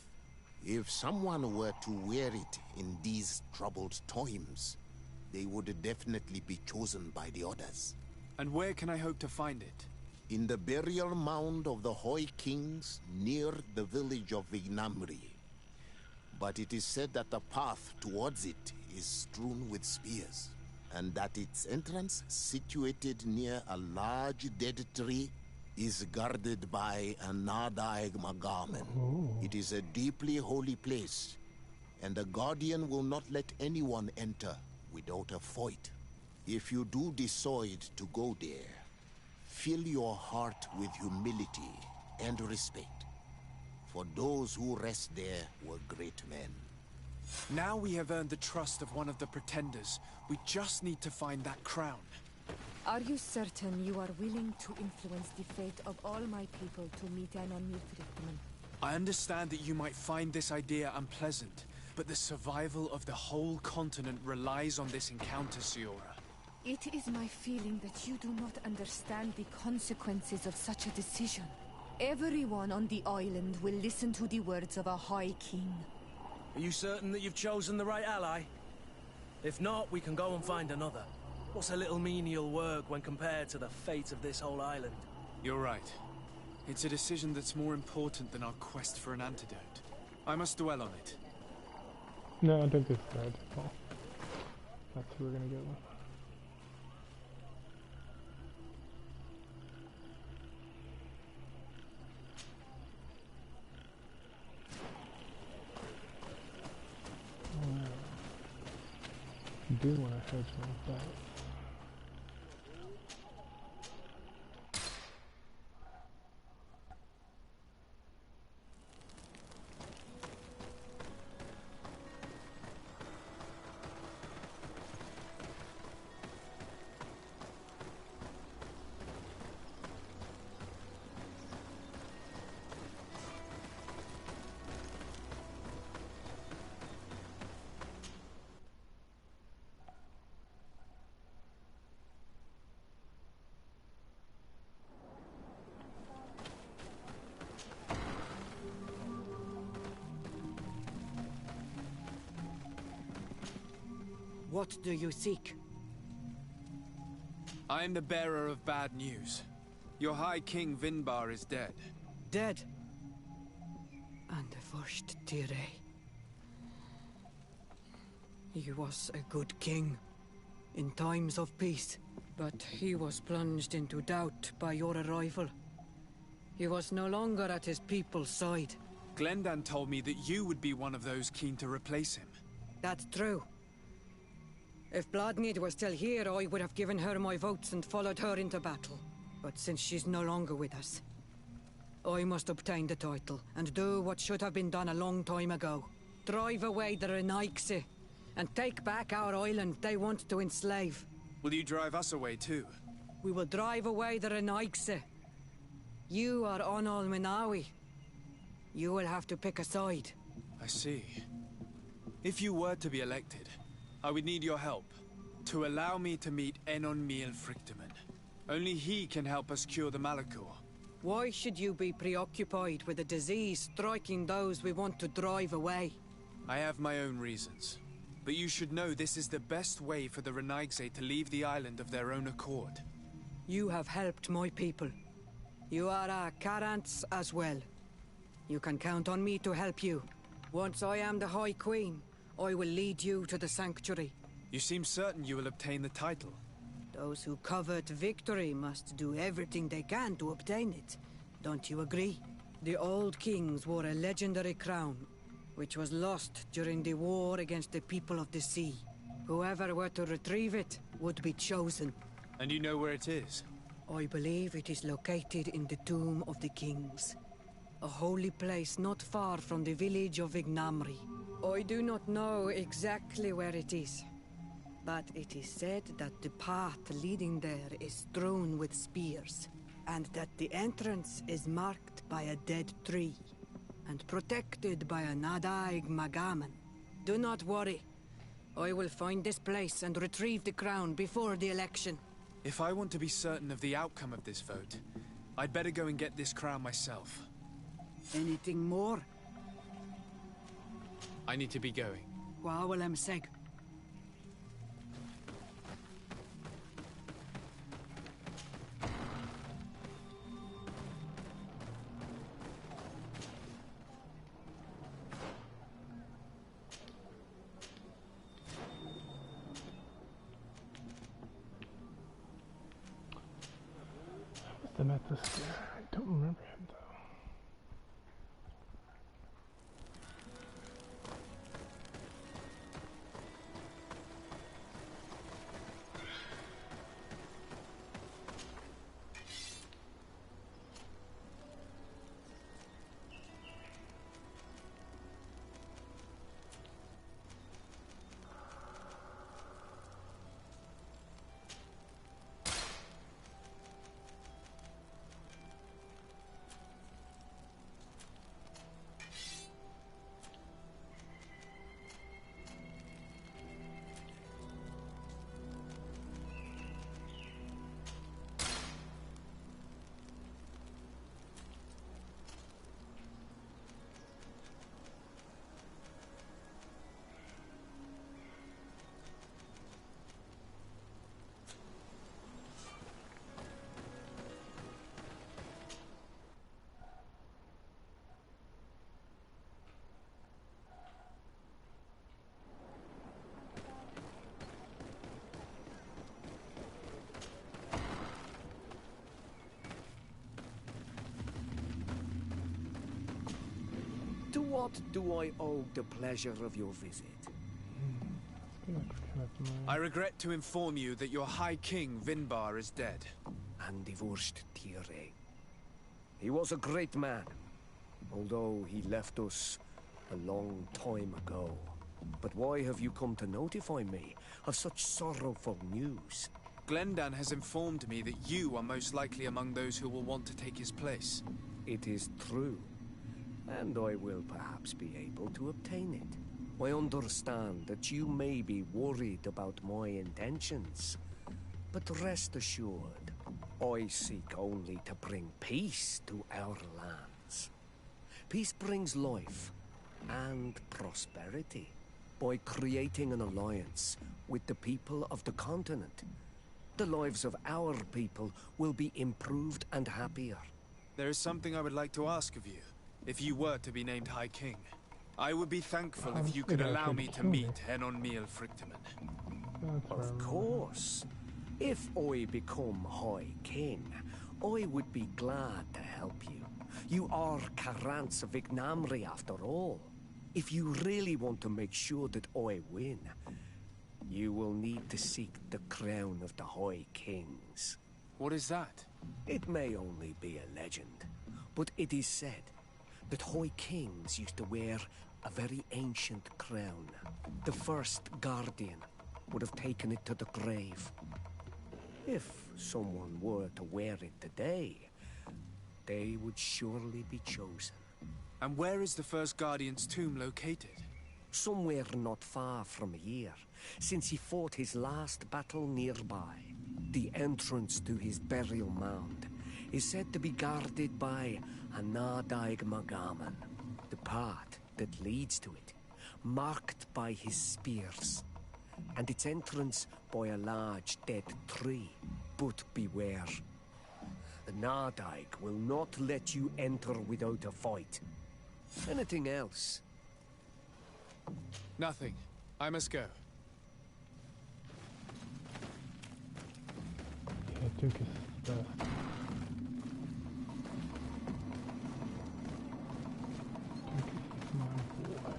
If someone were to wear it in these troubled times, they would definitely be chosen by the others. And where can I hope to find it? In the burial mound of the High Kings near the village of Vignamri. But it is said that the path towards it is strewn with spears, and that its entrance, situated near a large dead tree, is guarded by a Nadaig Magamen. It is a deeply holy place, and the Guardian will not let anyone enter without a fight. If you do decide to go there, fill your heart with humility and respect, for those who rest there were great men. Now we have earned the trust of one of the pretenders. We just need to find that crown. Are you certain you are willing to influence the fate of all my people to meet Enon Miel Frichtemann? I understand that you might find this idea unpleasant, but the survival of the whole continent relies on this encounter, Siora. It is my feeling that you do not understand the consequences of such a decision. Everyone on the island will listen to the words of a High King. Are you certain that you've chosen the right ally? If not, we can go and find another. What's a little menial work when compared to the fate of this whole island? You're right. It's a decision that's more important than our quest for an antidote. I must dwell on it. No, don't get scared. Well, that's who we're gonna go with. I do want to hedge my bet. What do you seek? I am the bearer of bad news. Your High King Vinbar is dead. Dead? washed, Tyre. He was a good king in times of peace, but he was plunged into doubt by your arrival. He was no longer at his people's side. Glendan told me that you would be one of those keen to replace him. That's true. If Bloodnid was still here, I would have given her my votes and followed her into battle. But since she's no longer with us, I must obtain the title and do what should have been done a long time ago. Drive away the Renaigse and take back our island they want to enslave. Will you drive us away too? We will drive away the Renaigse. You are Onol Menawi. You will have to pick a side. I see. If you were to be elected, I would need your help to allow me to meet Enon Miel Frichteman. Only he can help us cure the Malachor. Why should you be preoccupied with a disease striking those we want to drive away? I have my own reasons. But you should know this is the best way for the Renaigse to leave the island of their own accord. You have helped my people. You are our Karants as well. You can count on me to help you. Once I am the High Queen, I will lead you to the Sanctuary. You seem certain you will obtain the title. Those who covet victory must do everything they can to obtain it. Don't you agree? The old kings wore a legendary crown, which was lost during the war against the people of the sea. Whoever were to retrieve it would be chosen. And you know where it is? I believe it is located in the Tomb of the Kings. A holy place not far from the village of Ignamri. I do not know exactly where it is, but it is said that the path leading there is strewn with spears, and that the entrance is marked by a dead tree, and protected by a Nadaig Magaman. Do not worry. I will find this place and retrieve the crown before the election. If I want to be certain of the outcome of this vote, I'd better go and get this crown myself. Anything more? I need to be going. Wawalem Seg. I met this guy. I don't remember him though. To what do I owe the pleasure of your visit? I regret to inform you that your High King, Vinbar, is dead. And divorced Tyre. He was a great man, although he left us a long time ago. But why have you come to notify me of such sorrowful news? Glendan has informed me that you are most likely among those who will want to take his place. It is true, and I will perhaps be able to obtain it. I understand that you may be worried about my intentions, but rest assured, I seek only to bring peace to our lands. Peace brings life and prosperity. By creating an alliance with the people of the continent, the lives of our people will be improved and happier. There is something I would like to ask of you. if you were to be named High King. I would be thankful if you think could I allow should me to kill me. meet Enon Frictamen. That's where Of I'm course. If I become High King, I would be glad to help you. You are Carant's Vignamri after all. If you really want to make sure that I win, you will need to seek the crown of the High Kings. What is that? It may only be a legend, but it is said that High Kings used to wear a very ancient crown. The first Guardian would have taken it to the grave. If someone were to wear it today, they would surely be chosen. And where is the first Guardian's tomb located? Somewhere not far from here, since he fought his last battle nearby. The entrance to his burial mound is said to be guarded by a Nadaig Magaman, the path that leads to it, marked by his spears, and its entrance by a large dead tree. But beware. The Nadaig will not let you enter without a fight. Anything else? Nothing. I must go. Yeah, I took his stuff. Duke is my boy.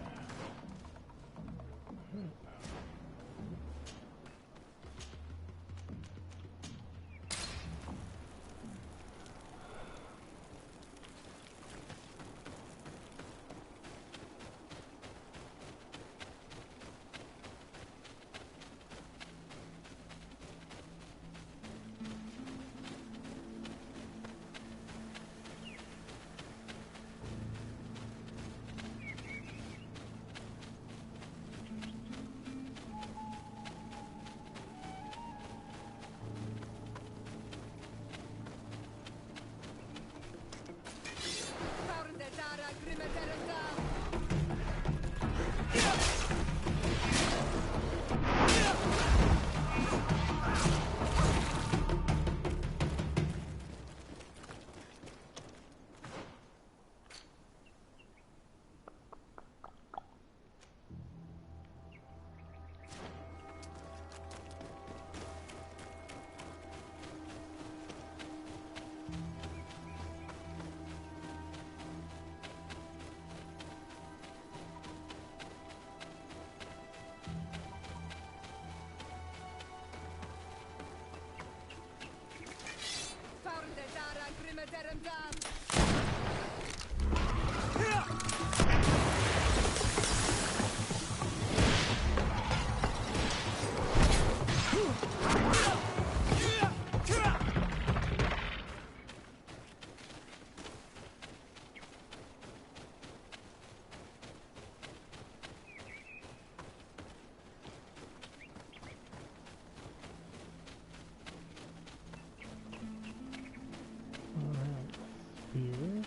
Spear.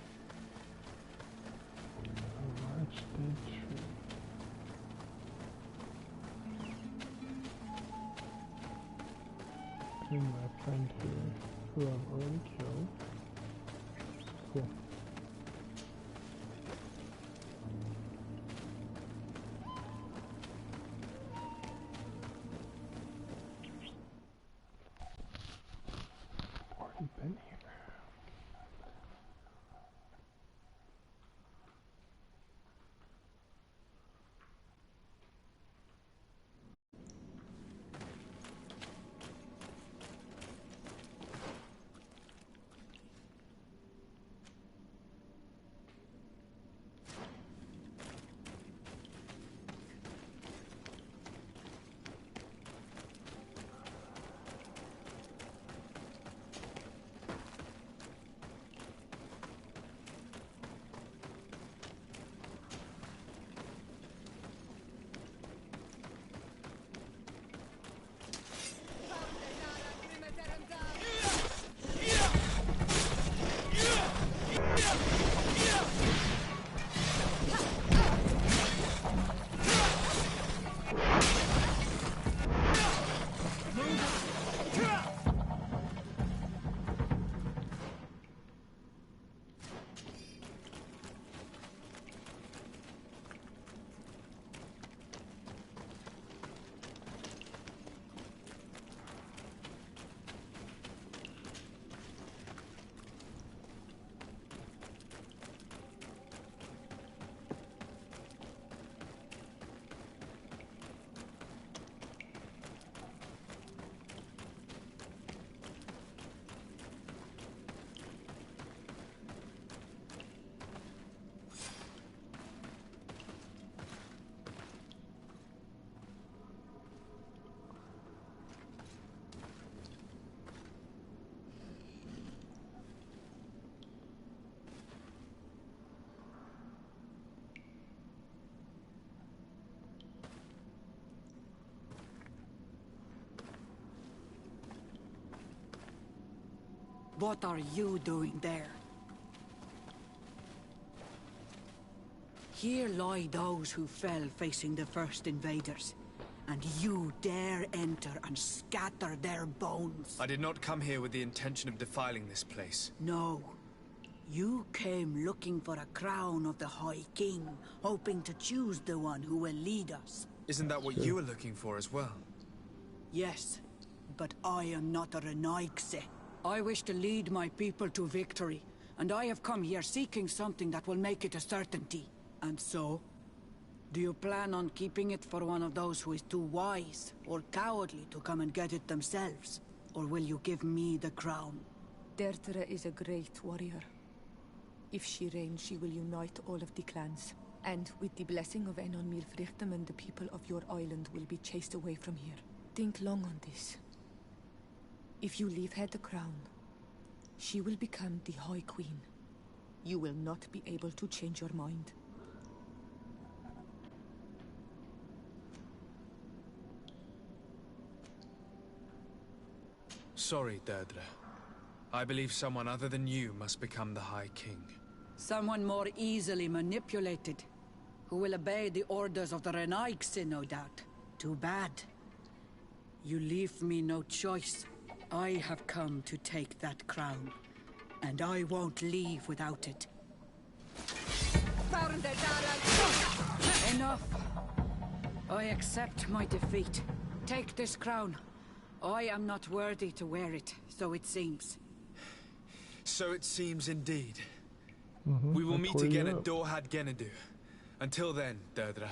A large dead tree. And my friend here, who I've already killed. Cool. Already been here. What are you doing there? Here lie those who fell facing the first invaders. And you dare enter and scatter their bones. I did not come here with the intention of defiling this place. No. You came looking for a crown of the High King, hoping to choose the one who will lead us. Isn't that what you were looking for as well? Yes, but I am not a Renaigse. I wish to lead my people to victory, and I have come here seeking something that will make it a certainty. And so? Do you plan on keeping it for one of those who is too wise or cowardly to come and get it themselves? Or will you give me the crown? Deirdre is a great warrior. If she reigns, she will unite all of the clans. And with the blessing of Enon Mirfrichtem, the people of your island will be chased away from here. Think long on this. If you leave her the crown, she will become the High Queen. You will not be able to change your mind. Sorry, Deirdre. I believe someone other than you must become the High King. Someone more easily manipulated, who will obey the orders of the Renaigse, no doubt. Too bad. You leave me no choice. I have come to take that crown, and I won't leave without it. Enough! I accept my defeat. Take this crown. I am not worthy to wear it, so it seems. So it seems indeed. We will meet again at Dorhad Genadu. Until then, Deirdre.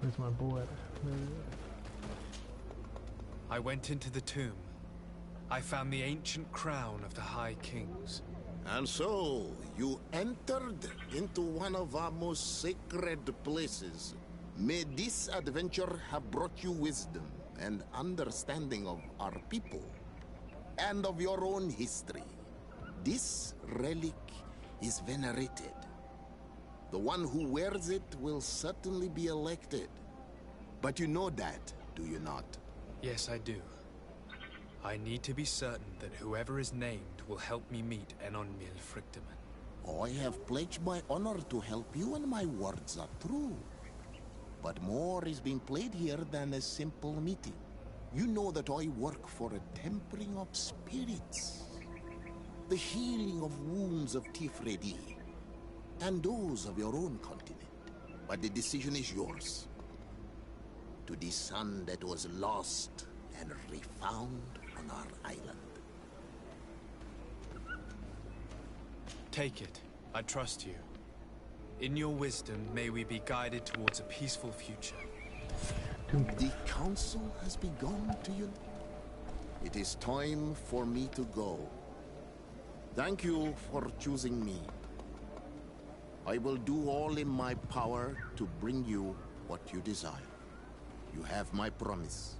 Where's my boy? I went into the tomb. I found the ancient crown of the High Kings. And so, you entered into one of our most sacred places. May this adventure have brought you wisdom and understanding of our people, and of your own history. This relic is venerated. The one who wears it will certainly be elected. But you know that, do you not? Yes, I do. I need to be certain that whoever is named will help me meet Enon Mil Frictamen. I have pledged my honor to help you, and my words are true. But more is being played here than a simple meeting. You know that I work for a tempering of spirits, the healing of wounds of Tifredi, and those of your own continent. But the decision is yours. To the son that was lost and refound on our island. Take it. I trust you. In your wisdom, may we be guided towards a peaceful future. The council has begun, do you? It is time for me to go. Thank you for choosing me. I will do all in my power to bring you what you desire. You have my promise.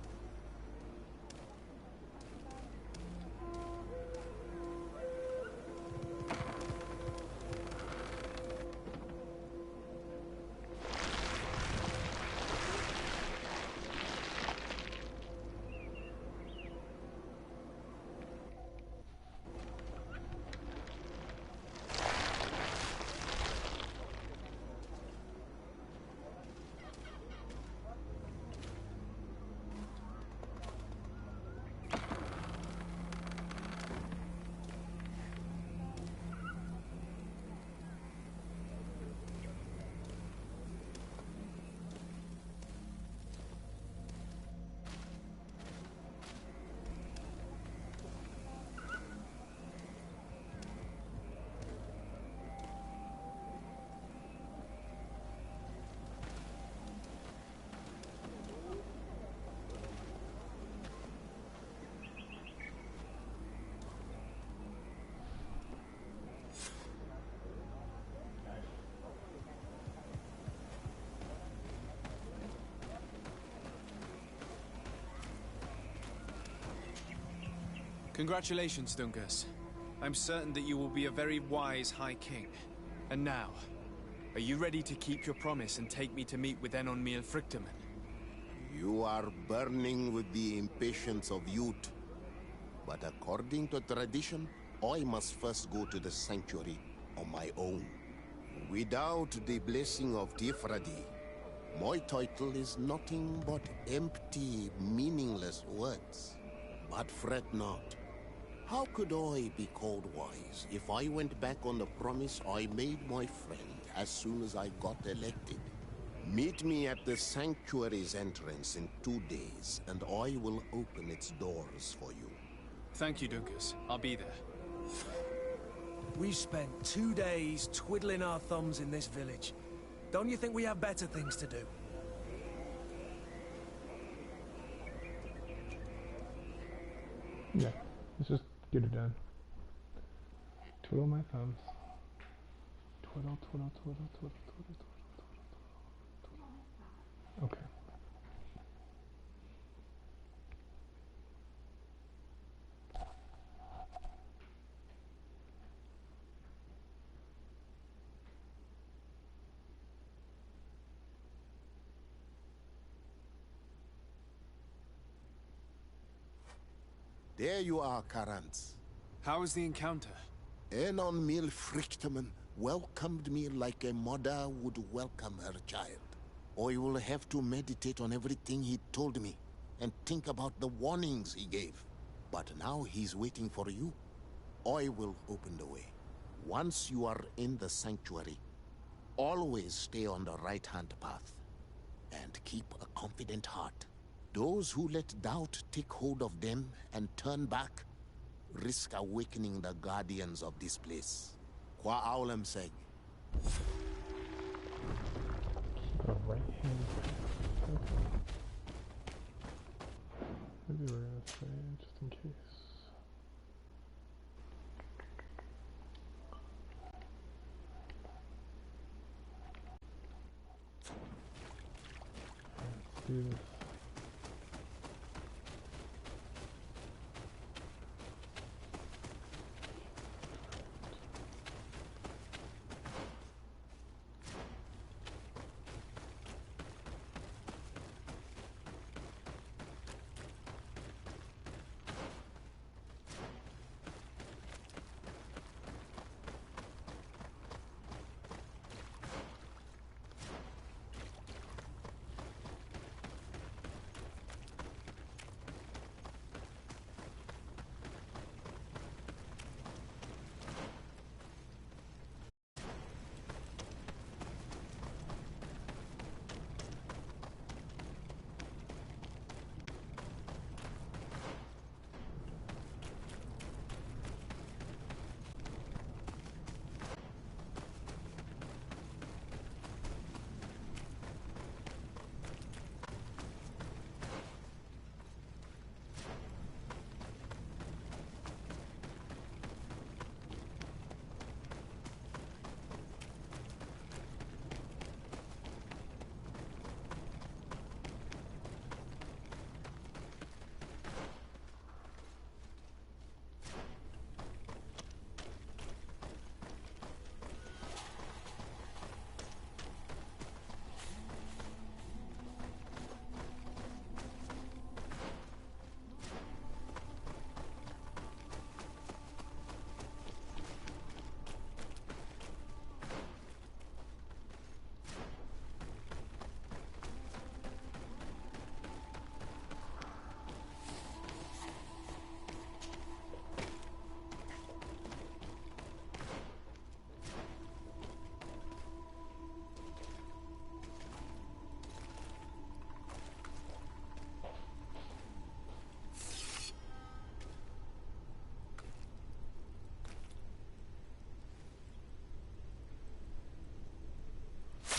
Congratulations, Dungus. I'm certain that you will be a very wise High King. And now, are you ready to keep your promise and take me to meet with Enon Mil Frictamen? You are burning with the impatience of youth. But according to tradition, I must first go to the sanctuary on my own. Without the blessing of Tifradi, my title is nothing but empty, meaningless words. But fret not. How could I be called wise if I went back on the promise I made my friend as soon as I got elected? Meet me at the sanctuary's entrance in 2 days, and I will open its doors for you. Thank you, Dungus. I'll be there. We spent 2 days twiddling our thumbs in this village. Don't you think we have better things to do? Yeah, let's just get it done. Twiddle my thumbs. Twiddle, twiddle, twiddle, twiddle, twiddle, twiddle, twiddle, twiddle. Okay. There you are, Karants. How was the encounter? Enon Mil Frictamen welcomed me like a mother would welcome her child. I will have to meditate on everything he told me and think about the warnings he gave. But now he's waiting for you. I will open the way. Once you are in the sanctuary, always stay on the right-hand path and keep a confident heart. Those who let doubt take hold of them and turn back risk awakening the guardians of this place. Qua Aulem seg. Keep a right hand. do this.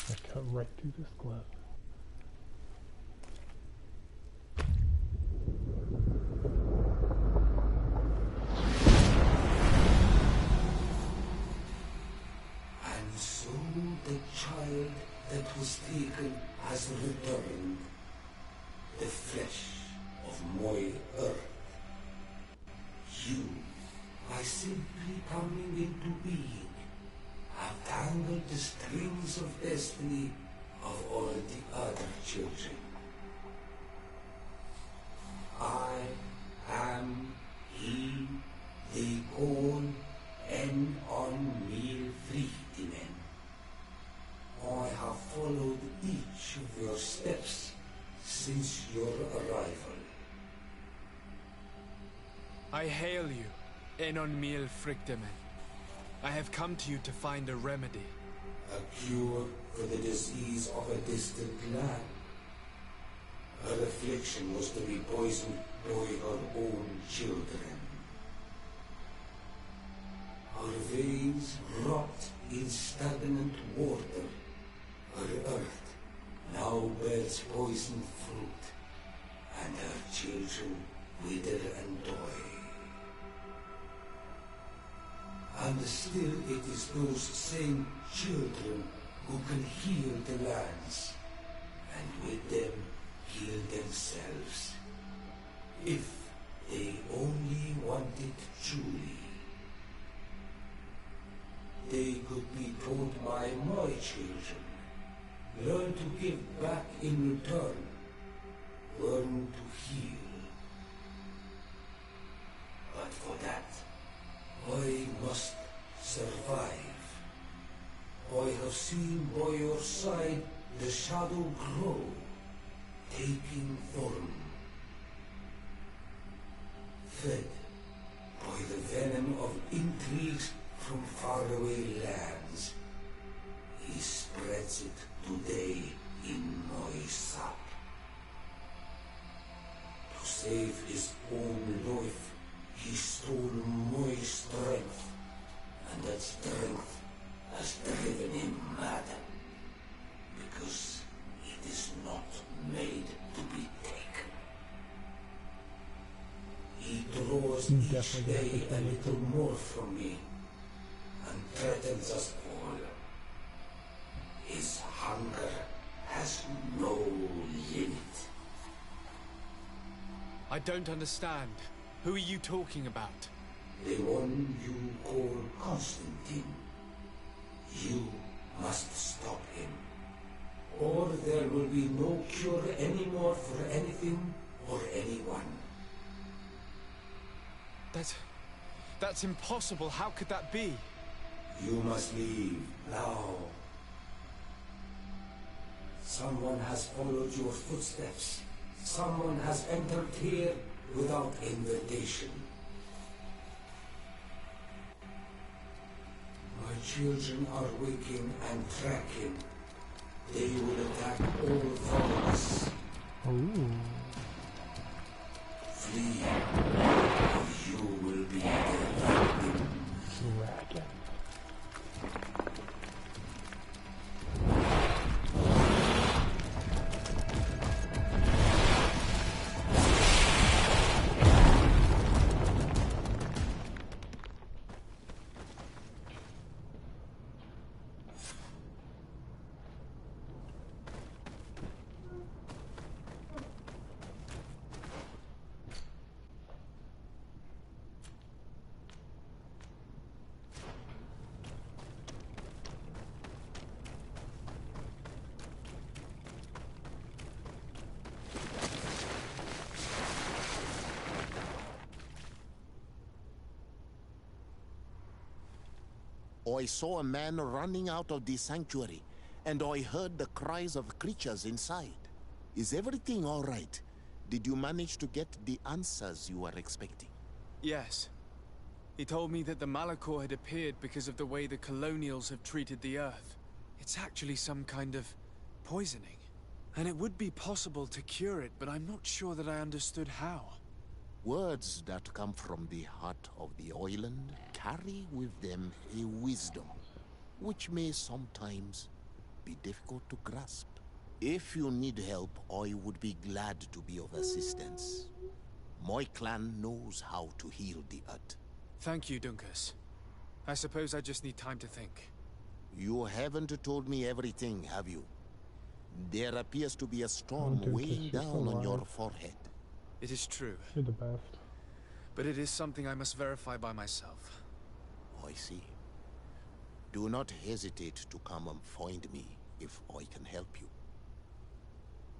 I cut right through this glove. And so the child that was taken has returned, the flesh of my earth. You, by simply coming into being, have tangled the strings of destiny of all the other children. I am he they call en on mil frihtinen. I have followed each of your steps since your arrival. I hail you, Enon Mil Frichtemen. I have come to you to find a remedy. A cure for the disease of a distant land. Her affliction was to be poisoned by her own children. Her veins rot in stagnant water. Her earth now bears poisoned fruit, and her children wither and die. And still it is those same children who can heal the lands, and with them heal themselves, if they only want it truly. They could be taught by my children, learn to give back in return, learn to heal. But for that, I must survive. I have seen by your side the shadow grow, taking form. Fed by the venom of intrigues from faraway lands, he spreads it today in my sap. To save his own life, he stole my strength, and that strength has driven him mad, because it is not made to be taken. He draws each day a little more from me, and threatens us all. His hunger has no limit. I don't understand. Who are you talking about? The one you call Constantine. You must stop him. Or there will be no cure anymore for anything or anyone. That's impossible. How could that be? You must leave now. Someone has followed your footsteps. Someone has entered here without invitation. My children are waking and tracking. They will attack all followers. Flee, or you will be dead. Dragon. I saw a man running out of the sanctuary, and I heard the cries of creatures inside. Is everything all right? Did you manage to get the answers you were expecting? Yes. He told me that the Malachor had appeared because of the way the colonials have treated the Earth. It's actually some kind of poisoning. And it would be possible to cure it, but I'm not sure that I understood how. Words that come from the heart of the island carry with them a wisdom, which may sometimes be difficult to grasp. If you need help, I would be glad to be of assistance. My clan knows how to heal the earth. Thank you, Dunkus. I suppose I just need time to think. You haven't told me everything, have you? There appears to be a storm weighing down on your forehead. It is true. You're the best. But it is something I must verify by myself. I see. Do not hesitate to come and find me if I can help you.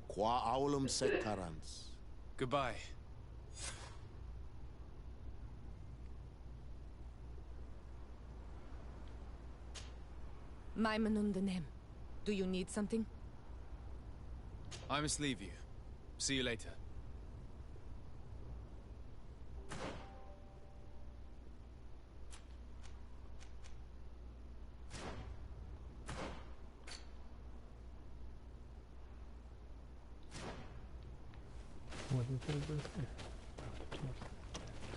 Qua aulum secarans. Goodbye. Maimunundanem. Do you need something? I must leave you. See you later. What is it over here? Oh, the keys.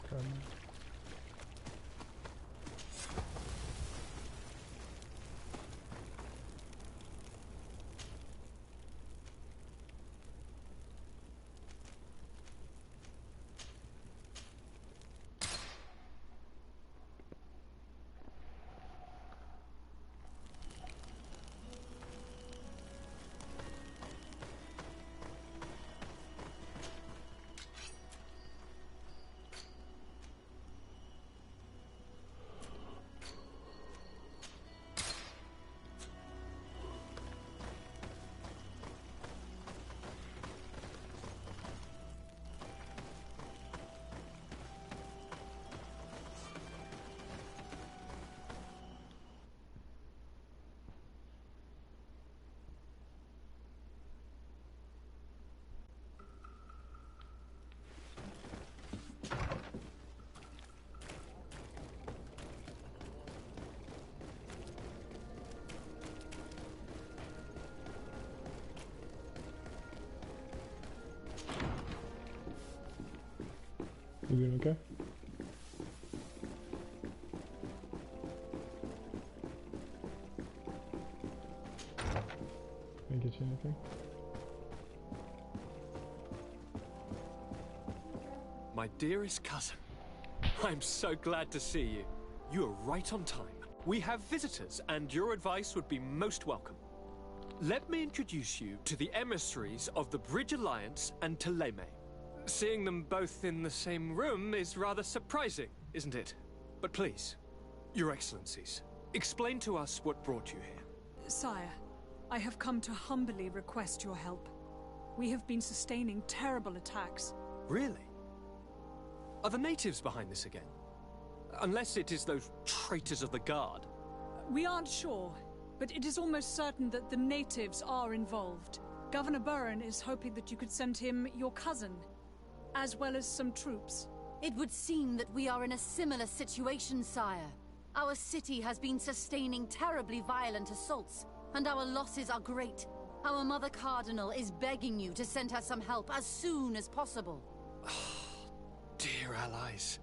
Grab them. You doing okay? Can I get you anything? My dearest cousin, I'm so glad to see you. You are right on time. We have visitors, and your advice would be most welcome. Let me introduce you to the emissaries of the Bridge Alliance and Teleme. Seeing them both in the same room is rather surprising, isn't it? But please, Your Excellencies, explain to us what brought you here. Sire, I have come to humbly request your help. We have been sustaining terrible attacks. Really? Are the natives behind this again? Unless it is those traitors of the Guard. We aren't sure, but it is almost certain that the natives are involved. Governor Burren is hoping that you could send him your cousin, as well as some troops. It would seem that we are in a similar situation, sire. Our city has been sustaining terribly violent assaults, and our losses are great. Our Mother Cardinal is begging you to send her some help as soon as possible. Dear allies,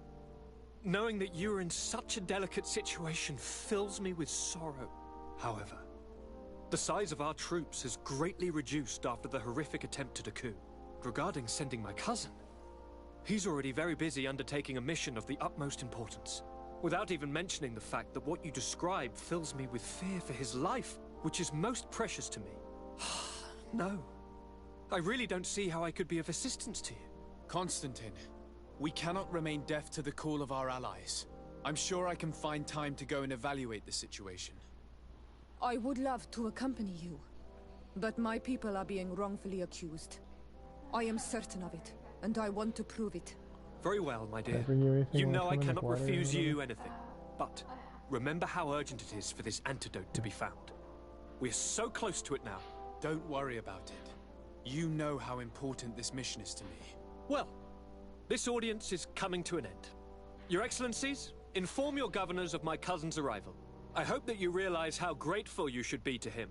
knowing that you are in such a delicate situation fills me with sorrow. However, the size of our troops has greatly reduced after the horrific attempt at a coup. Regarding sending my cousin, he's already very busy undertaking a mission of the utmost importance, without even mentioning the fact that what you described fills me with fear for his life, which is most precious to me. No, I really don't see how I could be of assistance to you. Constantine, we cannot remain deaf to the call of our allies. I'm sure I can find time to go and evaluate the situation. I would love to accompany you, but my people are being wrongfully accused. I am certain of it, and I want to prove it. Very well, my dear. You You know I cannot refuse you anything. But remember how urgent it is for this antidote to be found. We're so close to it now. Don't worry about it. You know how important this mission is to me. Well, this audience is coming to an end. Your Excellencies, inform your governors of my cousin's arrival. I hope that you realize how grateful you should be to him.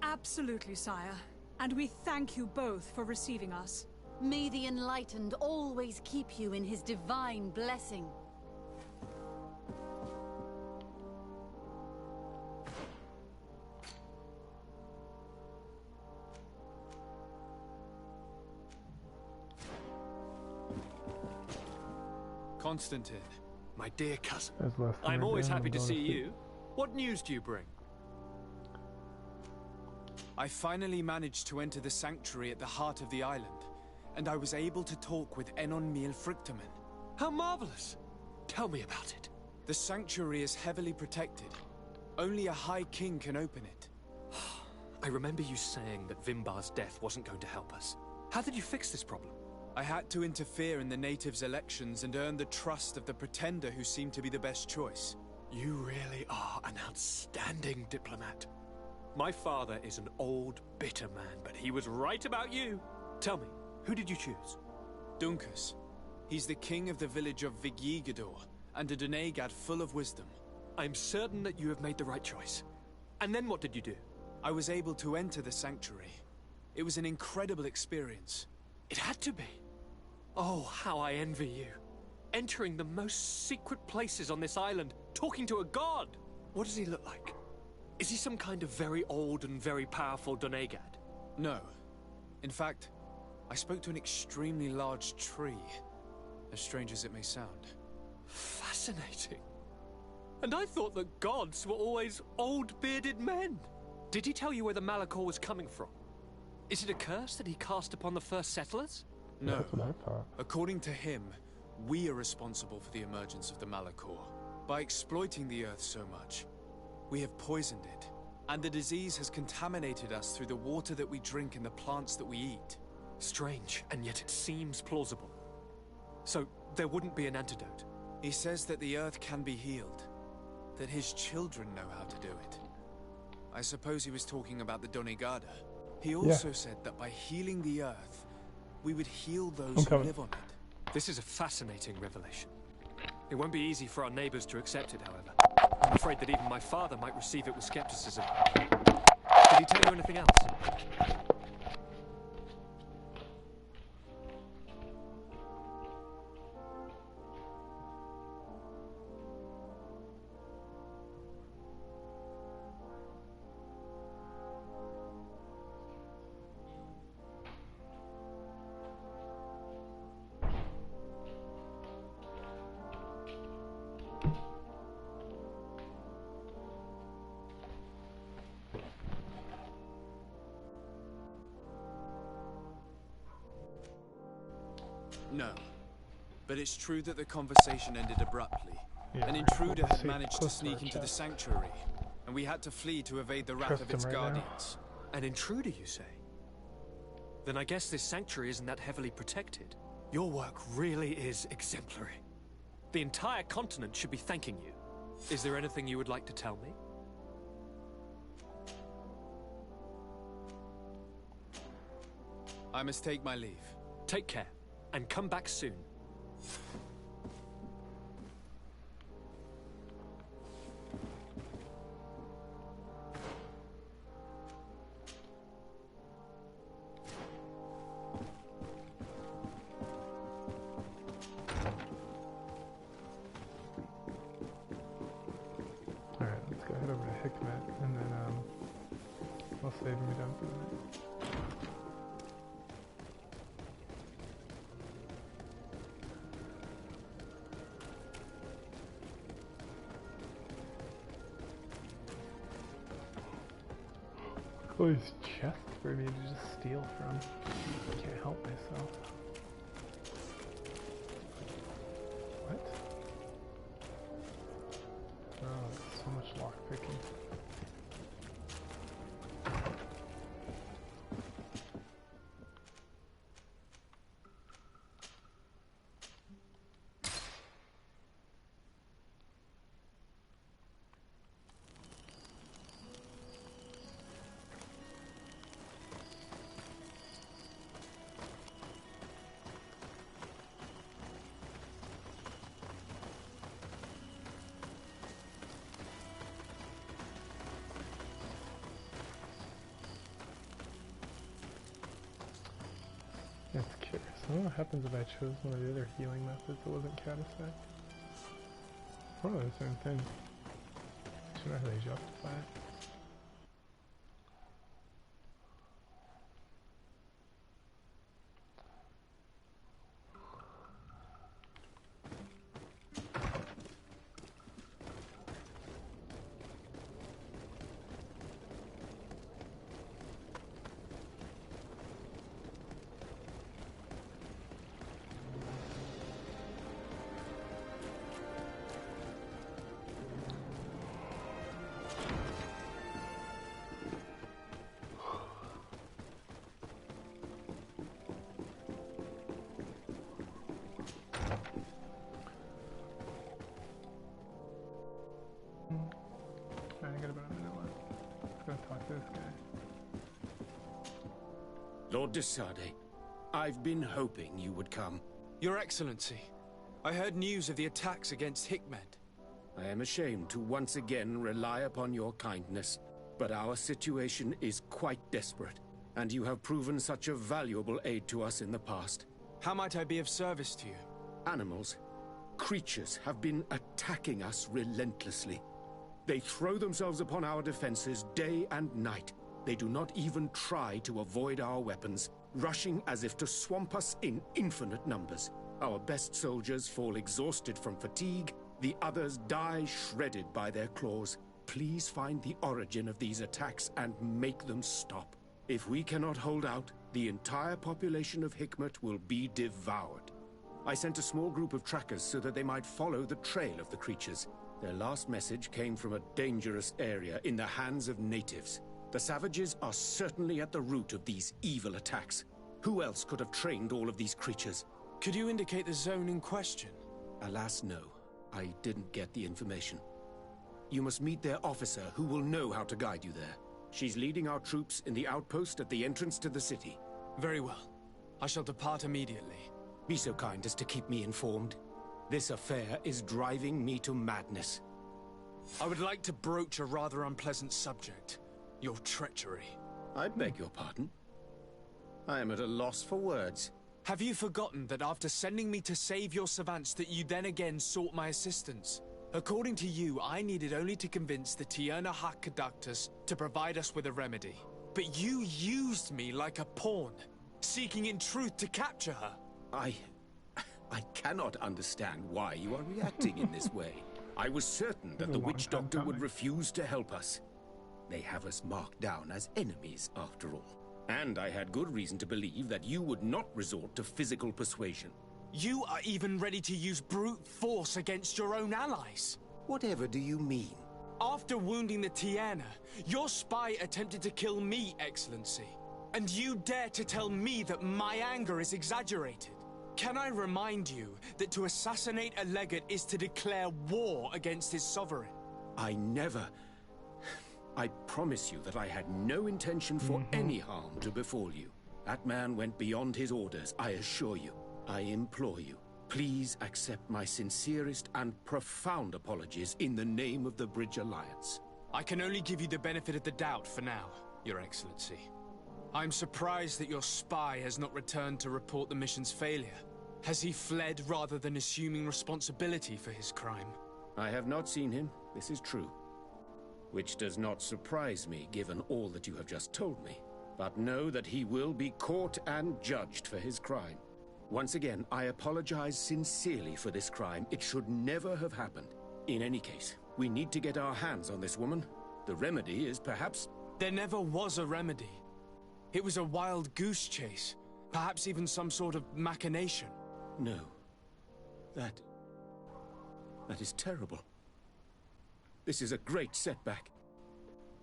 Absolutely, sire. And we thank you both for receiving us. May the Enlightened always keep you in his divine blessing. Constantine. My dear cousin, I'm always happy to see you. What news do you bring? I finally managed to enter the sanctuary at the heart of the island, and I was able to talk with Enon Miel Frictamen. How marvelous! Tell me about it. The sanctuary is heavily protected. Only a High King can open it. I remember you saying that Vimbar's death wasn't going to help us. How did you fix this problem? I had to interfere in the natives' elections and earn the trust of the pretender who seemed to be the best choice. You really are an outstanding diplomat. My father is an old, bitter man, but he was right about you. Tell me, who did you choose? Duncus. He's the king of the village of Vigyigador, and a Donegad full of wisdom. I'm certain that you have made the right choice. And then what did you do? I was able to enter the sanctuary. It was an incredible experience. It had to be. Oh, how I envy you. Entering the most secret places on this island, talking to a god. What does he look like? Is he some kind of very old and very powerful Donegad? No. In fact, I spoke to an extremely large tree. As strange as it may sound. Fascinating. And I thought that gods were always old, bearded men. Did he tell you where the Malachor was coming from? Is it a curse that he cast upon the first settlers? No. That's what I thought. According to him, we are responsible for the emergence of the Malachor. By exploiting the Earth so much, we have poisoned it. And the disease has contaminated us through the water that we drink and the plants that we eat. Strange, and yet it seems plausible. So, there wouldn't be an antidote? He says that the Earth can be healed. That his children know how to do it. I suppose he was talking about the Donegada. He also said that by healing the Earth, we would heal those who live on it. This is a fascinating revelation. It won't be easy for our neighbors to accept it, however. I'm afraid that even my father might receive it with skepticism. Did he tell you anything else? No. But it's true that the conversation ended abruptly. Yeah, An right. intruder Well, had safe managed to close to sneak our into the chest. sanctuary, and we had to flee to evade the wrath Trust of its him right now. guardians. An intruder, you say? Then I guess this sanctuary isn't that heavily protected. Your work really is exemplary. The entire continent should be thanking you. Is there anything you would like to tell me? I must take my leave. Take care, and come back soon. Alright, let's go head over to Hikmet, and then, I'll save and be done for the night. Oh, these chests for me to just steal from. Can't help myself. What? Oh, there's so much lockpicking. That's curious. I don't know what happens if I chose one of the other healing methods that wasn't Caddyshack. Probably the same thing. Should I really justify it? I got about a minute left. Let's go talk to this guy. Lord de Sade, I've been hoping you would come. Your Excellency, I heard news of the attacks against Hikmet. I am ashamed to once again rely upon your kindness, but our situation is quite desperate, and you have proven such a valuable aid to us in the past. How might I be of service to you? Animals, creatures have been attacking us relentlessly. They throw themselves upon our defenses day and night. They do not even try to avoid our weapons, rushing as if to swamp us in infinite numbers. Our best soldiers fall exhausted from fatigue, the others die shredded by their claws. Please find the origin of these attacks and make them stop. If we cannot hold out, the entire population of Hikmet will be devoured. I sent a small group of trackers so that they might follow the trail of the creatures. Their last message came from a dangerous area in the hands of natives. The savages are certainly at the root of these evil attacks. Who else could have trained all of these creatures? Could you indicate the zone in question? Alas, no. I didn't get the information. You must meet their officer, who will know how to guide you there. She's leading our troops in the outpost at the entrance to the city. Very well. I shall depart immediately. Be so kind as to keep me informed. This affair is driving me to madness. I would like to broach a rather unpleasant subject. Your treachery. I beg your pardon? I am at a loss for words. Have you forgotten that after sending me to save your savants that you then again sought my assistance? According to you, I needed only to convince the Tierna Hak conductors to provide us with a remedy. But you used me like a pawn, seeking in truth to capture her. I cannot understand why you are reacting in this way. I was certain that the witch doctor would refuse to help us. They have us marked down as enemies, after all. And I had good reason to believe that you would not resort to physical persuasion. You are even ready to use brute force against your own allies. Whatever do you mean? After wounding the Tiana, your spy attempted to kill me, Excellency. And you dare to tell me that my anger is exaggerated? Can I remind you that to assassinate a legate is to declare war against his sovereign? I never... I promise you that I had no intention for any harm to befall you. That man went beyond his orders, I assure you. I implore you, please accept my sincerest and profound apologies in the name of the Bridge Alliance. I can only give you the benefit of the doubt for now, Your Excellency. I'm surprised that your spy has not returned to report the mission's failure. Has he fled rather than assuming responsibility for his crime? I have not seen him, this is true. Which does not surprise me, given all that you have just told me. But know that he will be caught and judged for his crime. Once again, I apologize sincerely for this crime. It should never have happened. In any case, we need to get our hands on this woman. The remedy is perhaps... There never was a remedy. It was a wild goose chase. Perhaps even some sort of machination. No. That is terrible. This is a great setback.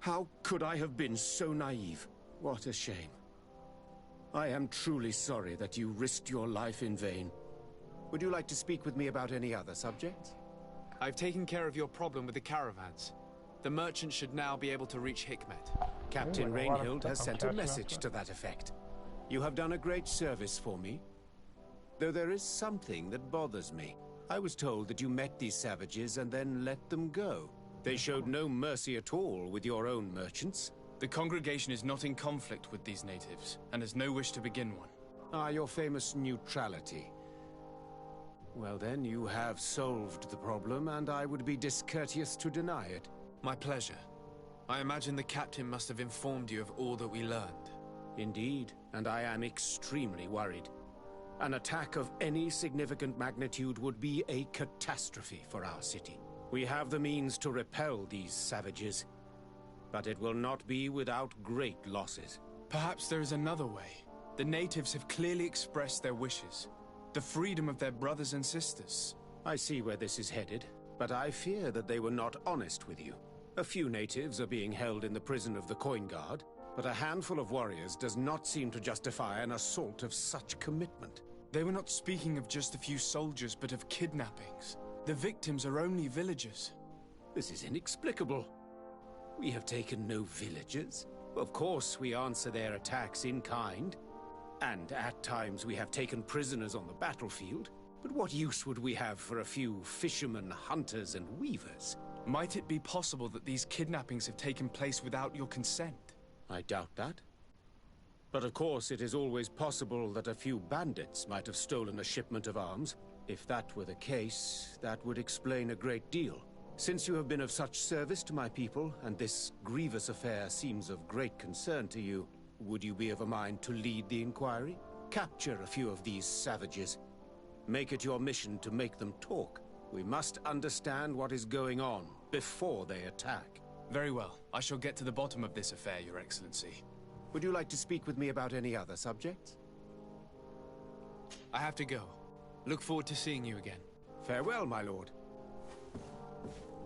How could I have been so naive? What a shame. I am truly sorry that you risked your life in vain. Would you like to speak with me about any other subjects? I've taken care of your problem with the caravans. The merchant should now be able to reach Hikmet. Captain Rainhild has sent a message to that effect. You have done a great service for me. Though there is something that bothers me. I was told that you met these savages and then let them go. They showed no mercy at all with your own merchants. The congregation is not in conflict with these natives, and has no wish to begin one. Ah, your famous neutrality. Well then, you have solved the problem, and I would be discourteous to deny it. My pleasure. I imagine the captain must have informed you of all that we learned. Indeed, and I am extremely worried. An attack of any significant magnitude would be a catastrophe for our city. We have the means to repel these savages, but it will not be without great losses. Perhaps there is another way. The natives have clearly expressed their wishes. The freedom of their brothers and sisters. I see where this is headed, but I fear that they were not honest with you. A few natives are being held in the prison of the Coin Guard, but a handful of warriors does not seem to justify an assault of such commitment. They were not speaking of just a few soldiers, but of kidnappings. The victims are only villagers. This is inexplicable. We have taken no villagers. Of course, we answer their attacks in kind. And at times we have taken prisoners on the battlefield. But what use would we have for a few fishermen, hunters, and weavers? Might it be possible that these kidnappings have taken place without your consent? I doubt that. But of course, it is always possible that a few bandits might have stolen a shipment of arms. If that were the case, that would explain a great deal. Since you have been of such service to my people, and this grievous affair seems of great concern to you, would you be of a mind to lead the inquiry? Capture a few of these savages. Make it your mission to make them talk. We must understand what is going on before they attack. Very well. I shall get to the bottom of this affair, Your Excellency. Would you like to speak with me about any other subjects? I have to go. Look forward to seeing you again. Farewell, my lord. There's a lot of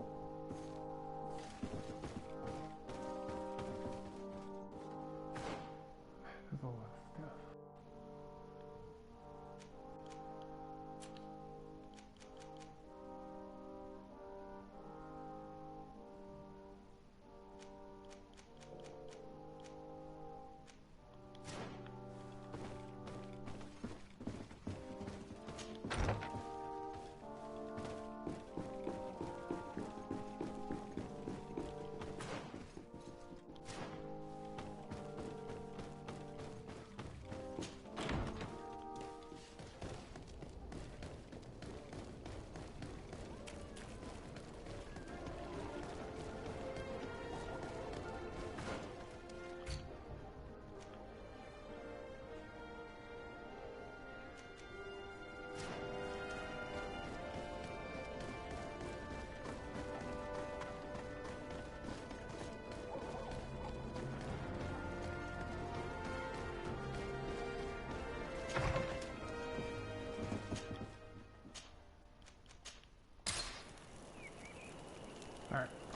stuff. Alright.